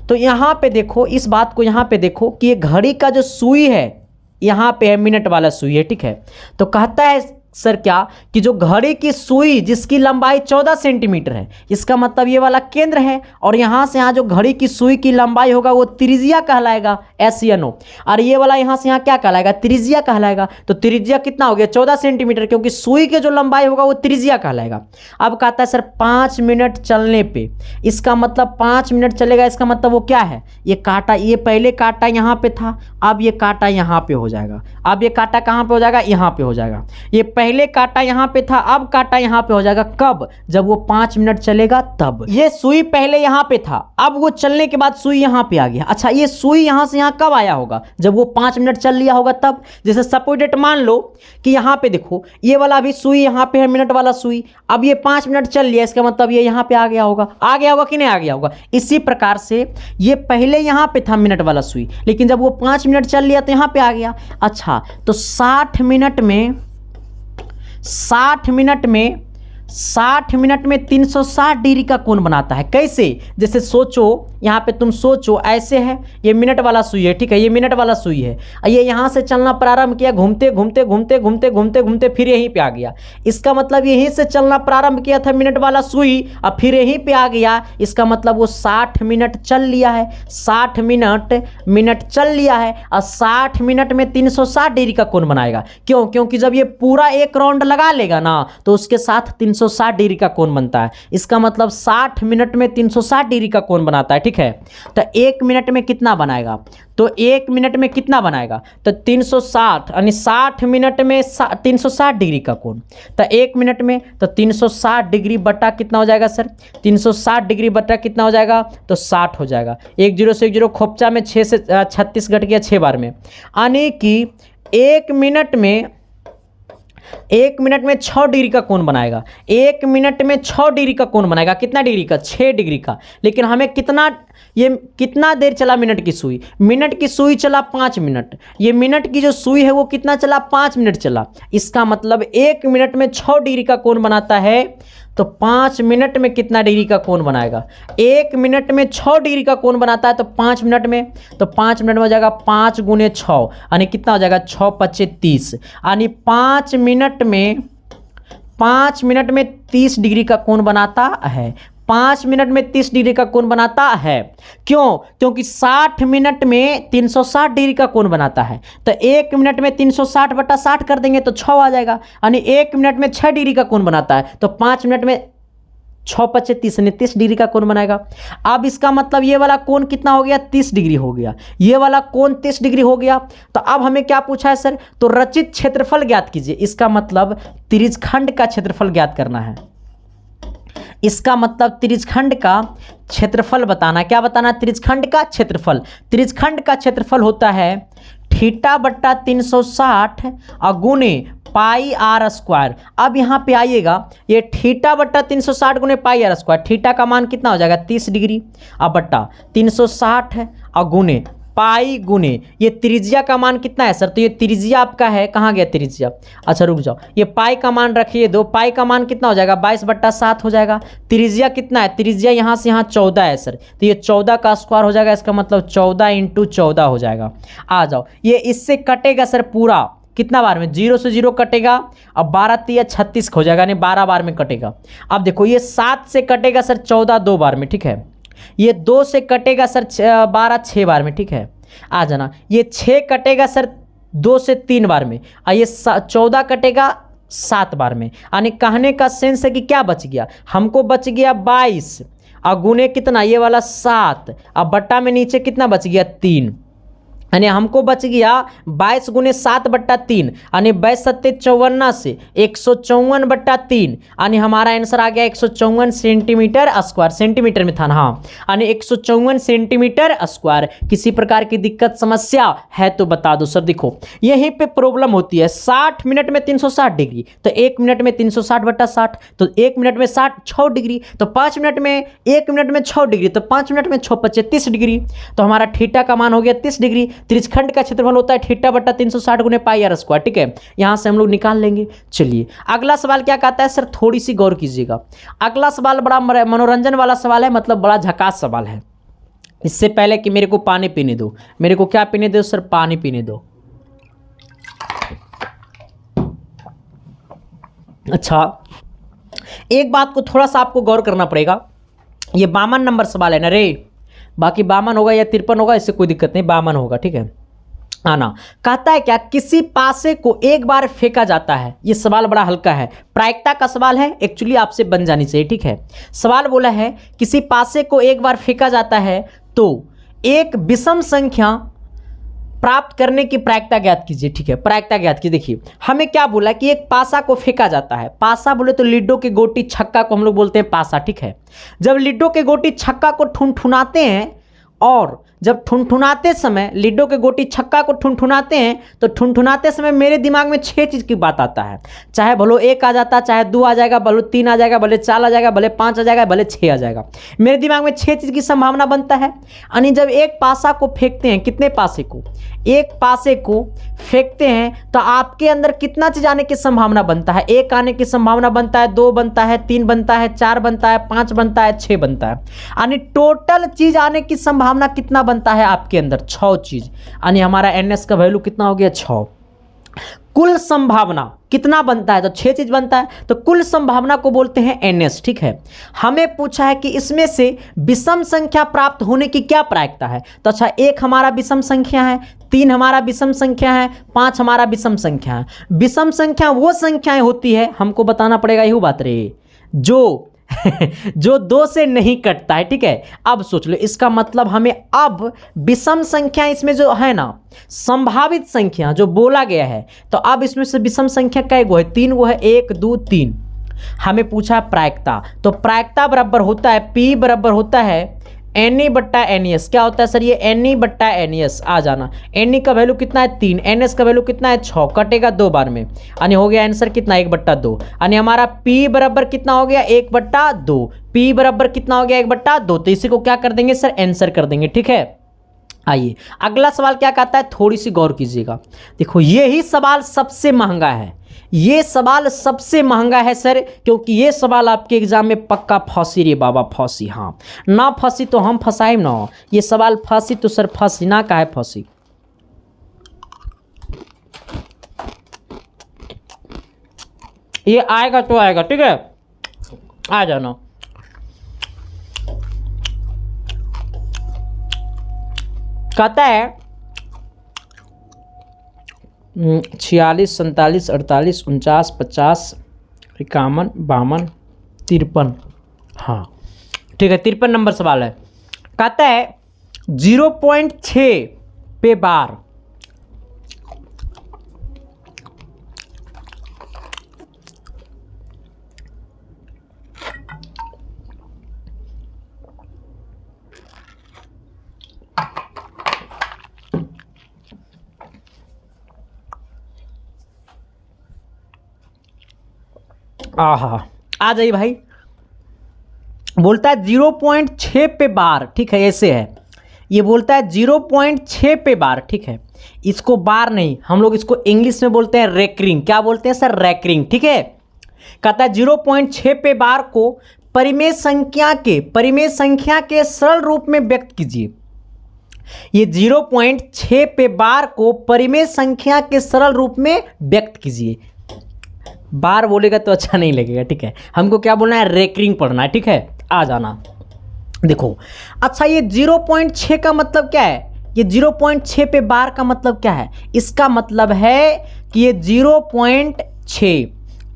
तो यहाँ पे देखो, इस बात को यहाँ पे देखो कि ये घड़ी का जो सुई है यहाँ पे है, मिनट वाला सुई है, ठीक है। तो कहता है सर क्या कि जो घड़ी की सुई जिसकी लंबाई 14 सेंटीमीटर है, इसका मतलब ये वाला केंद्र है, और यहाँ से यहाँ जो घड़ी की सुई की लंबाई होगा वो त्रिज्या कहलाएगा, SNO। और ये वाला यहाँ से यहाँ क्या कहलाएगा, त्रिज्या कहलाएगा। तो त्रिज्या कितना हो गया, 14 सेंटीमीटर, क्योंकि सुई के जो लंबाई होगा वो त्रिज्या कहलाएगा। अब कहता है सर 5 मिनट चलने पे, इसका मतलब 5 मिनट चलेगा, इसका मतलब वो क्या है, ये कांटा, ये पहले कांटा यहाँ पे था, अब ये कांटा यहाँ पे हो जाएगा, अब ये कांटा कहाँ पे हो जाएगा, यहाँ पे हो जाएगा। ये पहले कांटा यहाँ पे था, अब कांटा यहाँ पे हो जाएगा, कब, जब वो 5 मिनट चलेगा तब। ये सुई पहले यहाँ पे था, अब वो चलने के बाद सुई यहाँ पे आ गया। अच्छा, ये सुई यहाँ से यहाँ कब आया होगा, जब वो 5 मिनट चल लिया होगा तब। जैसे सपोज मान लो कि यहाँ पे देखो, ये वाला भी सुई यहाँ पे है, मिनट वाला सुई, अब ये 5 मिनट चल लिया, इसका मतलब ये यहाँ पे आ गया होगा, आ गया होगा कि नहीं आ गया होगा। इसी प्रकार से ये पहले यहाँ पे था मिनट वाला सुई, लेकिन जब वो 5 मिनट चल लिया तो यहाँ पे आ गया। अच्छा, तो 60 मिनट में 360 डिग्री का कोण बनाता है। कैसे, जैसे सोचो, यहाँ पे तुम सोचो, ऐसे है, ये मिनट वाला सुई है, ठीक है, ये मिनट वाला सुई है, ये यहाँ से चलना प्रारंभ किया, घूमते घूमते घूमते घूमते घूमते घूमते फिर यहीं पे आ गया। इसका मतलब यहीं से चलना प्रारंभ किया था मिनट वाला सुई, और फिर यहीं पे आ गया। इसका मतलब वो 60 मिनट चल लिया है, 60 मिनट चल लिया है, और 60 मिनट में 360 डिग्री का कोण बनाएगा। क्यों, क्योंकि जब ये पूरा एक राउंड लगा लेगा ना, तो उसके साथ 360 डिग्री का कोण बनता है। इसका मतलब 60 मिनट में 360 डिग्री का कोण बनाता है, ठीक है। तो 1 मिनट में कितना बनाएगा, तो 1 मिनट में कितना बनाएगा, तो 360, यानी 60 मिनट में 360 डिग्री का कोण। तो 1 मिनट में तो 360 डिग्री बटा कितना हो जाएगा सर, 360 डिग्री बटा कितना हो जाएगा, तो 60 हो जाएगा। 1 0 से 1 0, खोपचा में 6 से 36 घट गया 6 बार में, यानी कि 1 मिनट में 6 डिग्री का कोण बनाएगा। 1 मिनट में 6 डिग्री का कोण बनाएगा। कितना डिग्री का, 6 डिग्री का। लेकिन हमें कितना देर चला मिनट की सुई, मिनट की सुई चला 5 मिनट, ये मिनट की जो सुई है वो कितना चला, 5 मिनट चला। इसका मतलब 1 मिनट में 6 डिग्री का कोण बनाता है, तो 5 मिनट में कितना डिग्री का कोण बनाएगा, 1 मिनट में 6 डिग्री का कोण बनाता है, तो 5 मिनट में, तो 5 मिनट में हो जाएगा 5 गुने 6, यानी कितना हो जाएगा, 6 पच्चे 30, यानी 5 मिनट में 30 डिग्री का कोण बनाता है। 5 मिनट में 30 डिग्री का कोण बनाता है। क्यों, क्योंकि 60 मिनट में 360 डिग्री का कोण बनाता है। तो 1 मिनट में 360 बटा 60 कर देंगे तो 6 आ जाएगा, यानी 1 मिनट में 6 डिग्री का कोण बनाता है, तो 5 मिनट में 6 पच्चे 30, यानी 30 डिग्री का कोण बनाएगा। अब इसका मतलब ये वाला कोण कितना हो गया, 30 डिग्री हो गया, ये वाला कोण 30 डिग्री हो गया। तो अब हमें क्या पूछा है सर, तो रचित क्षेत्रफल ज्ञात कीजिए। इसका मतलब त्रिज्यखंड का क्षेत्रफल ज्ञात करना है। इसका मतलब त्रिज्यखंड का क्षेत्रफल बताना। क्या बताना, त्रिज्यखंड का क्षेत्रफल। त्रिज्यखंड का क्षेत्रफल होता है थीटा बट्टा 360 और गुने पाई आर स्क्वायर। अब यहाँ पे आइएगा, ये थीटा बट्टा 360 गुने पाई आर स्क्वायर, थीटा का मान कितना हो जाएगा 30 डिग्री, अब बट्टा 360 और गुने पाई गुने ये त्रिज्या का मान कितना है सर, तो ये त्रिज्या आपका है, कहाँ गया त्रिज्या, अच्छा रुक जाओ, ये पाई का मान रखिए 2, पाई का मान कितना हो जाएगा 22/7 हो जाएगा। त्रिज्या कितना है, त्रिज्या यहाँ से यहाँ 14 है सर, तो ये 14 का स्क्वायर हो जाएगा, इसका मतलब 14 × 14 हो जाएगा। आ जाओ, ये इससे कटेगा सर पूरा कितना बार में, 0 से 0 कटेगा, अब 12 × 36 हो जाएगा, यानी 12 बार में कटेगा। अब देखो ये 7 से कटेगा सर 14 2 बार में, ठीक है। ये 2 से कटेगा सर 12 6 बार में, ठीक है। आ जाना, ये 6 कटेगा सर 2 से 3 बार में, और ये 14 कटेगा 7 बार में। यानी कहने का सेंस है कि क्या बच गया, हमको बच गया 22 और गुने कितना ये वाला 7, अब बट्टा में नीचे कितना बच गया 3, यानी हमको बच गया 22 गुने 7/3 यानी 22 सत्ते 54 से 154/3 यानी हमारा आंसर आ गया 154 सेंटीमीटर स्क्वायर। सेंटीमीटर में था ना, हाँ, यानी 154 सेंटीमीटर स्क्वायर। किसी प्रकार की दिक्कत समस्या है तो बता दो सर। देखो यहीं पे प्रॉब्लम होती है, 60 मिनट में 360 डिग्री, तो 1 मिनट में 360/60, तो 1 मिनट में 6 डिग्री, तो 5 मिनट में 1 मिनट में 6 डिग्री, तो 5 मिनट में 6 × 5 30 डिग्री। तो हमारा थीटा का मान हो गया 30 डिग्री। त्रिज्यखंड का क्षेत्रफल होता है θ/360 गुने πr², ठीक है, यहां से हम लोग निकाल लेंगे। चलिए अगला सवाल क्या कहता है सर, थोड़ी सी गौर कीजिएगा। अगला सवाल बड़ा मनोरंजन वाला सवाल है, मतलब बड़ा झकास सवाल है। इससे पहले कि मेरे को पानी पीने दो, मेरे को क्या पीने दो सर, पानी पीने दो। अच्छा एक बात को थोड़ा सा आपको गौर करना पड़ेगा, ये 52 नंबर सवाल है ना रे, बाकी 52 होगा या 53 होगा, इससे कोई दिक्कत नहीं, 52 होगा, ठीक है। आना कहता है क्या, किसी पासे को एक बार फेंका जाता है। ये सवाल बड़ा हल्का है, प्रायिकता का सवाल है, एक्चुअली आपसे बन जानी चाहिए, ठीक है। सवाल बोला है किसी पासे को एक बार फेंका जाता है तो एक विषम संख्या प्राप्त करने की प्रायिकता ज्ञात कीजिए, ठीक है। प्रायिकता ज्ञात कीजिए। देखिए हमें क्या बोला कि एक पासा को फेंका जाता है। पासा बोले तो लिड्डो के गोटी छक्का को हम लोग बोलते हैं पासा, ठीक है। जब लिड्डो के गोटी छक्का को ठुनठुनाते हैं, और जब ठुनठुनाते समय लिड्डो के गोटी छक्का को ठुनठुनाते हैं, तो ठुनठुनाते समय मेरे दिमाग में 6 चीज़ की बात आता है। चाहे भलो 1 आ जाता, चाहे 2 आ जाएगा, भले 3 आ जाएगा, भले 4 आ जाएगा, भले 5 आ जाएगा, भले 6 आ जाएगा। मेरे दिमाग में 6 चीज़ की संभावना बनता है। यानी जब एक पासा को फेंकते हैं, कितने पासे को, एक पासे को फेंकते हैं, तो आपके अंदर कितना चीज़ आने की संभावना बनता है। 1 आने की संभावना बनता है, 2 बनता है, 3 बनता है, 4 बनता है, 5 बनता है, 6 बनता है। यानी टोटल चीज़ आने की संभावना कितना बनता है आपके अंदर, 6 चीज़। यानी हमारा NS का वैल्यू कितना हो गया, 6। कुल संभावना कितना बनता है, तो 6 चीज बनता है, तो कुल संभावना को बोलते हैं NS, ठीक है। हमें पूछा है कि इसमें से विषम संख्या प्राप्त होने की क्या प्रायिकता है। तो अच्छा 1 हमारा विषम संख्या है, 3 हमारा विषम संख्या है, 5 हमारा विषम संख्या है। विषम संख्या वो संख्याएं होती है, हमको बताना पड़ेगा, यही बात रही, जो 2 से नहीं कटता है, ठीक है। अब सोच लो, इसका मतलब हमें अब विषम संख्या इसमें जो है ना, संभावित संख्या जो बोला गया है, तो अब इसमें से विषम संख्या कै गो है, 3 गो है, 1 2 3। हमें पूछा प्रायिकता, तो प्रायिकता बराबर होता है P बराबर होता है Ne/NES। क्या होता है सर, ये Ne/NES आ जाना। Ne का वैल्यू कितना है, 3, NS का वैल्यू कितना है, 6, कटेगा 2 बार में, यानी हो गया आंसर कितना, 1/2। यानी हमारा P बराबर कितना हो गया, 1/2। P बराबर कितना हो गया, 1/2। तो इसी को क्या कर देंगे सर, आंसर कर देंगे, ठीक है। आइए अगला सवाल क्या कहता है, थोड़ी सी गौर कीजिएगा। देखो यही सवाल सबसे महंगा है, ये सवाल सबसे महंगा है सर, क्योंकि ये सवाल आपके एग्जाम में पक्का फंसी रे बाबा, फंसी। हाँ ना फंसी तो हम फंसाए ना, ये सवाल फंसी तो सर फंसी ना, का है फंसी। ये आएगा तो आएगा, ठीक है, आ जाना। कहता है 46 47 48 49 50 51 52 53। हाँ ठीक है, 53 नंबर सवाल है। कहता है 0.6 पे बार आ जाइए भाई। बोलता है 0.6 पे बार, ठीक है, ऐसे है। ये बोलता है 0.6 पे बार, ठीक है। इसको बार नहीं, हम लोग इसको इंग्लिश में बोलते हैं रेकरिंग। क्या बोलते हैं सर, रेकरिंग, ठीक है। कहता है 0.6 पे बार को परिमेय संख्या के सरल रूप में व्यक्त कीजिए। ये 0.6 पे बार को परिमेय संख्या के सरल रूप में व्यक्त कीजिए। बार बोलेगा तो अच्छा नहीं लगेगा, ठीक है। हमको क्या बोलना है, रेकरिंग पढ़ना है, ठीक है, आ जाना। देखो अच्छा ये 0.6 का मतलब क्या है, ये 0.6 पे बार का मतलब क्या है, इसका मतलब है कि ये 0.6,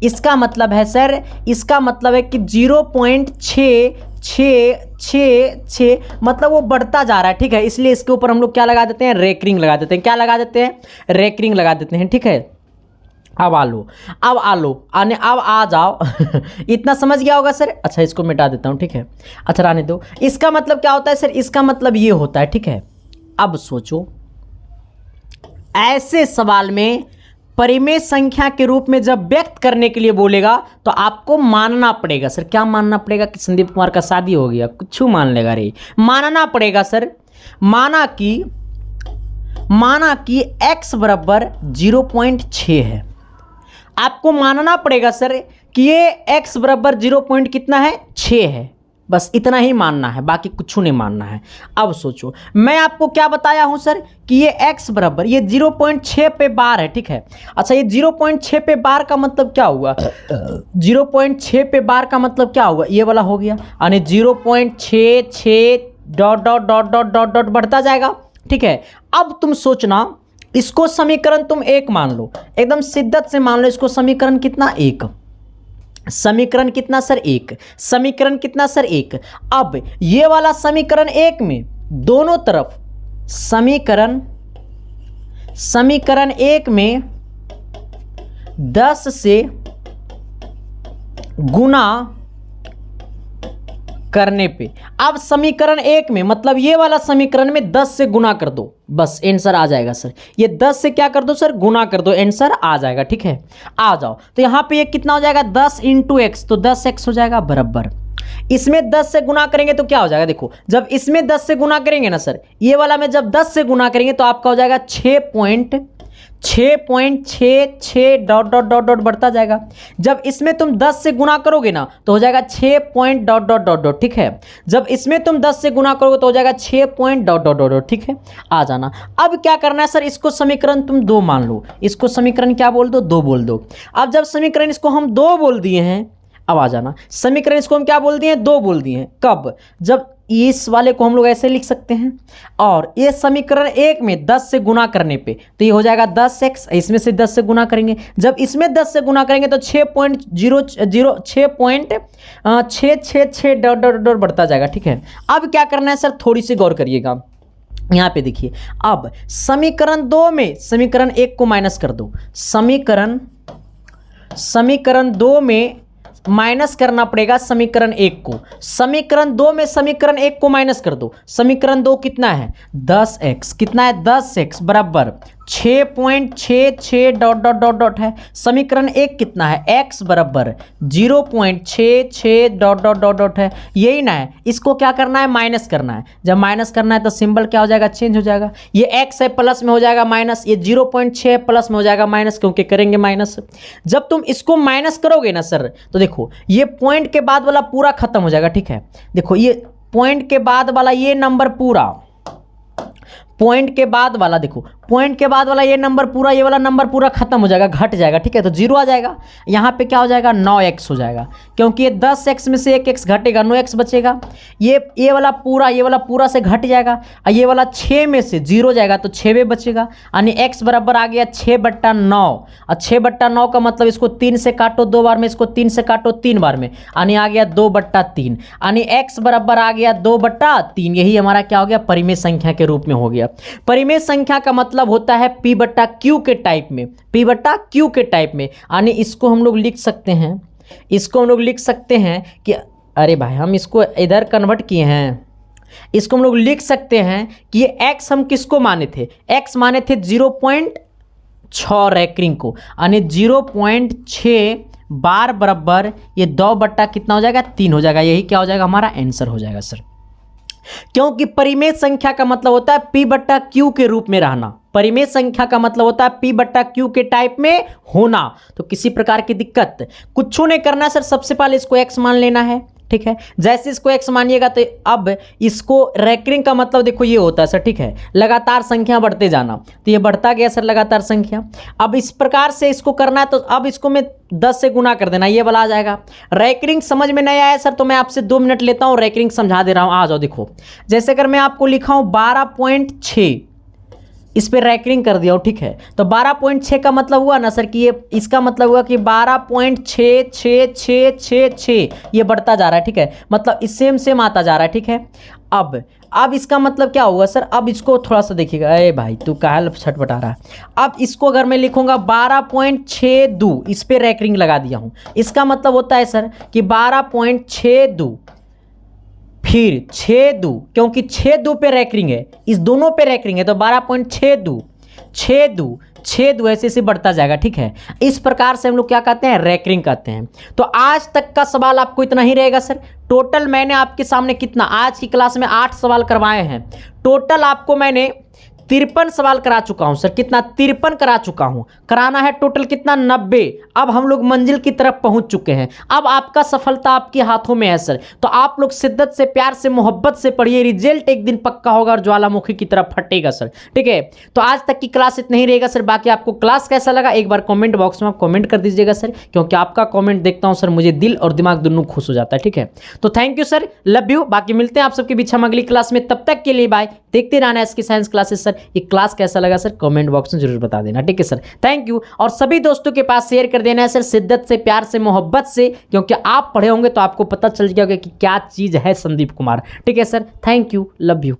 इसका मतलब है सर, इसका मतलब है कि 0.6 6 मतलब वो बढ़ता जा रहा है, ठीक है। इसलिए इसके ऊपर हम लोग क्या लगा देते हैं, रेकरिंग लगा देते हैं। क्या लगा देते हैं, रेकरिंग लगा देते हैं, ठीक है। अब आ लो, अब आ लो, आने अब आ जाओ इतना समझ गया होगा सर। अच्छा इसको मिटा देता हूँ, ठीक है। अच्छा रहने दो। इसका मतलब क्या होता है सर, इसका मतलब ये होता है, ठीक है। अब सोचो, ऐसे सवाल में परिमेय संख्या के रूप में जब व्यक्त करने के लिए बोलेगा तो आपको मानना पड़ेगा सर। क्या मानना पड़ेगा कि संदीप कुमार का शादी हो गया, कुछ मान लेगा रे। मानना पड़ेगा सर, माना कि x बराबर 0.6 है। आपको मानना पड़ेगा सर कि ये x बराबर 0. कितना है, 6 है। बस इतना ही मानना है, बाकी कुछ नहीं मानना है। अब सोचो, मैं आपको क्या बताया हूं सर कि ये x बराबर ये 0.6 पे बार है, ठीक है। अच्छा ये 0.6 पे बार का मतलब क्या हुआ, 0.6 पे बार का मतलब क्या हुआ, ये वाला हो गया, यानी 0.66 dot dot dot dot dot dot बढ़ता जाएगा, ठीक है। अब तुम सोचना, इसको समीकरण तुम 1 मान लो, एकदम शिद्दत से मान लो इसको। समीकरण कितना, 1। समीकरण कितना सर, 1। समीकरण कितना सर, 1। अब ये वाला समीकरण 1 में दोनों तरफ समीकरण 1 में 10 से गुना करने पे, अब समीकरण 1 में मतलब ये वाला समीकरण में 10 से गुना कर दो, बस आंसर आ जाएगा सर। ये 10 से क्या कर दो सर, गुना कर दो, आंसर आ जाएगा, ठीक है। आ जाओ तो यहाँ पे ये कितना हो जाएगा, 10 × x, तो 10x हो जाएगा बराबर। इसमें 10 से गुना करेंगे तो क्या हो जाएगा, देखो जब इसमें 10 से गुना करेंगे ना सर, ये वाला में जब 10 से गुना करेंगे तो आपका हो जाएगा 6.66 डॉट डॉट डॉट डॉट बढ़ता जाएगा। जब इसमें तुम 10 से गुना करोगे ना तो हो जाएगा 6 point dot dot dot dot, ठीक है। जब इसमें तुम 10 से गुना करोगे तो हो जाएगा 6 point dot dot dot dot, ठीक है। आ जाना। अब क्या करना है सर, इसको समीकरण तुम 2 मान लो, इसको समीकरण क्या बोल दो, 2 बोल दो। अब जब समीकरण इसको हम 2 बोल दिए हैं, अब आ जाना, समीकरण इसको हम क्या बोल दिए हैं, 2 बोल दिए हैं। कब, जब इस वाले को हम लोग ऐसे लिख सकते हैं, और ये समीकरण 1 में 10 से गुना करने पे तो ये हो जाएगा 10x, इसमें से 10 से गुना करेंगे, जब इसमें 10 से गुना करेंगे तो 6.666 डॉट डॉट डॉट बढ़ता जाएगा, ठीक है। अब क्या करना है सर, थोड़ी सी गौर करिएगा, यहाँ पे देखिए। अब समीकरण 2 में समीकरण 1 को माइनस कर दो, समीकरण 2 में माइनस करना पड़ेगा समीकरण 1 को। समीकरण 2 में समीकरण 1 को माइनस कर दो। समीकरण 2 कितना है, 10x, कितना है 10x बराबर 6.66 डॉट डॉट डॉट डॉट है। समीकरण 1 कितना है, x बराबर 0.66 डॉट डॉट डॉट डॉट है, यही ना है। इसको क्या करना है, माइनस करना है। जब माइनस करना है तो सिंबल क्या हो जाएगा, चेंज हो जाएगा। ये x है प्लस में हो जाएगा माइनस, ये 0.6 प्लस में हो जाएगा माइनस, क्योंकि करेंगे माइनस। जब तुम इसको माइनस करोगे ना सर तो देखो ये पॉइंट के बाद वाला पूरा खत्म हो जाएगा, ठीक है। देखो ये पॉइंट के बाद वाला ये नंबर पूरा, पॉइंट के बाद वाला, देखो पॉइंट के बाद वाला ये नंबर पूरा, ये वाला नंबर पूरा खत्म हो जाएगा, घट जाएगा, ठीक है। तो 0 आ जाएगा। यहाँ पे क्या हो जाएगा, 9x हो जाएगा, क्योंकि ये 10x में से 1x घटेगा, 9x बचेगा। ये वाला पूरा से घट जाएगा, और ये वाला 6 में से 0 जाएगा तो 6 बचेगा, यानी x बराबर आ गया 6/9। और 6/9 का मतलब इसको 3 से काटो 2 बार में, इसको 3 से काटो 3 बार में, यानी आ गया 2/3, यानी x बराबर आ गया 2/3। यही हमारा क्या हो गया, परिमेय संख्या के रूप में हो गया। परिमेय संख्या का मतलब होता है p/q के टाइप में, p/q के टाइप में, यानी इसको हम लोग लिख सकते हैं, कि अरे भाई हम इसको इधर कन्वर्ट किए हैं, इसको हम लोग लिख सकते हैं कि ये x हम किसको माने थे, x माने थे 0.6 रैकरिंग को, यानी 0.6 बार बराबर ये 2 कितना हो जाएगा, 3 हो जाएगा। यही क्या हो जाएगा, हमारा आंसर हो जाएगा सर। क्योंकि परिमेय संख्या का मतलब होता है p/q के रूप में रहना, परिमेय संख्या का मतलब होता है p/q के टाइप में होना। तो किसी प्रकार की दिक्कत कुछ नहीं करना सर, सबसे पहले इसको x मान लेना है, ठीक है। जैसे इसको x मानिएगा तो अब इसको रैकरिंग का मतलब देखो ये होता है सर, ठीक है, लगातार संख्या बढ़ते जाना। तो ये बढ़ता गया सर लगातार संख्या। अब इस प्रकार से इसको करना है तो अब इसको मैं 10 से गुना कर देना, ये वाला आ जाएगा। रैकरिंग समझ में नहीं आया सर तो मैं आपसे 2 मिनट लेता हूँ, रैकरिंग समझा दे रहा हूँ। आ जाओ, देखो जैसे अगर मैं आपको लिखा हूँ 12.6, इस पे रैंकिंग कर दिया हूँ, ठीक है। तो 12.6 का मतलब हुआ ना सर कि ये, इसका मतलब हुआ कि 12.6666 ये बढ़ता जा रहा है, ठीक है। मतलब इस सेम सेम आता जा रहा है, ठीक है। अब इसका मतलब क्या होगा सर, अब इसको थोड़ा सा देखिएगा। अरे भाई तू काहे छटपटा रहा है। अब इसको अगर मैं लिखूंगा 12.62, इस पे रैंकिंग लगा दिया हूँ, इसका मतलब होता है सर कि 12.62 फिर 62, क्योंकि 62 पे रैंकिंग है, इस दोनों पे रैंकिंग है, तो 12.62 62 ऐसे ऐसे बढ़ता जाएगा, ठीक है। इस प्रकार से हम लोग क्या कहते हैं, रैंकिंग कहते हैं। तो आज तक का सवाल आपको इतना ही रहेगा सर। टोटल मैंने आपके सामने कितना, आज की क्लास में 8 सवाल करवाए हैं। टोटल आपको मैंने 53 सवाल करा चुका हूं सर। कितना, 53 करा चुका हूं। कराना है टोटल कितना, 90। अब हम लोग मंजिल की तरफ पहुंच चुके हैं। अब आपका सफलता आपके हाथों में है सर। तो आप लोग शिद्दत से, प्यार से, मोहब्बत से पढ़िए। रिजल्ट एक दिन पक्का होगा और ज्वालामुखी की तरफ फटेगा सर, ठीक है। तो आज तक की क्लास इतना ही रहेगा सर। बाकी आपको क्लास कैसा लगा एक बार कमेंट बॉक्स में आप कमेंट कर दीजिएगा सर, क्योंकि आपका कमेंट देखता हूं सर, मुझे दिल और दिमाग दोनों खुश हो जाता है, ठीक है। तो thank you sir, love you. बाकी मिलते हैं आप सबके बीच हम अगली क्लास में, तब तक के लिए बाय। देखते रहना इसकी साइंस क्लासेस सर। ये क्लास कैसा लगा सर कमेंट बॉक्स में जरूर बता देना, ठीक है सर। Thank you. और सभी दोस्तों के पास शेयर कर देना है सर, शिद्दत से, प्यार से, मोहब्बत से, क्योंकि आप पढ़े होंगे तो आपको पता चल जाएगा कि क्या चीज़ है संदीप कुमार, ठीक है sir. Thank you, love you.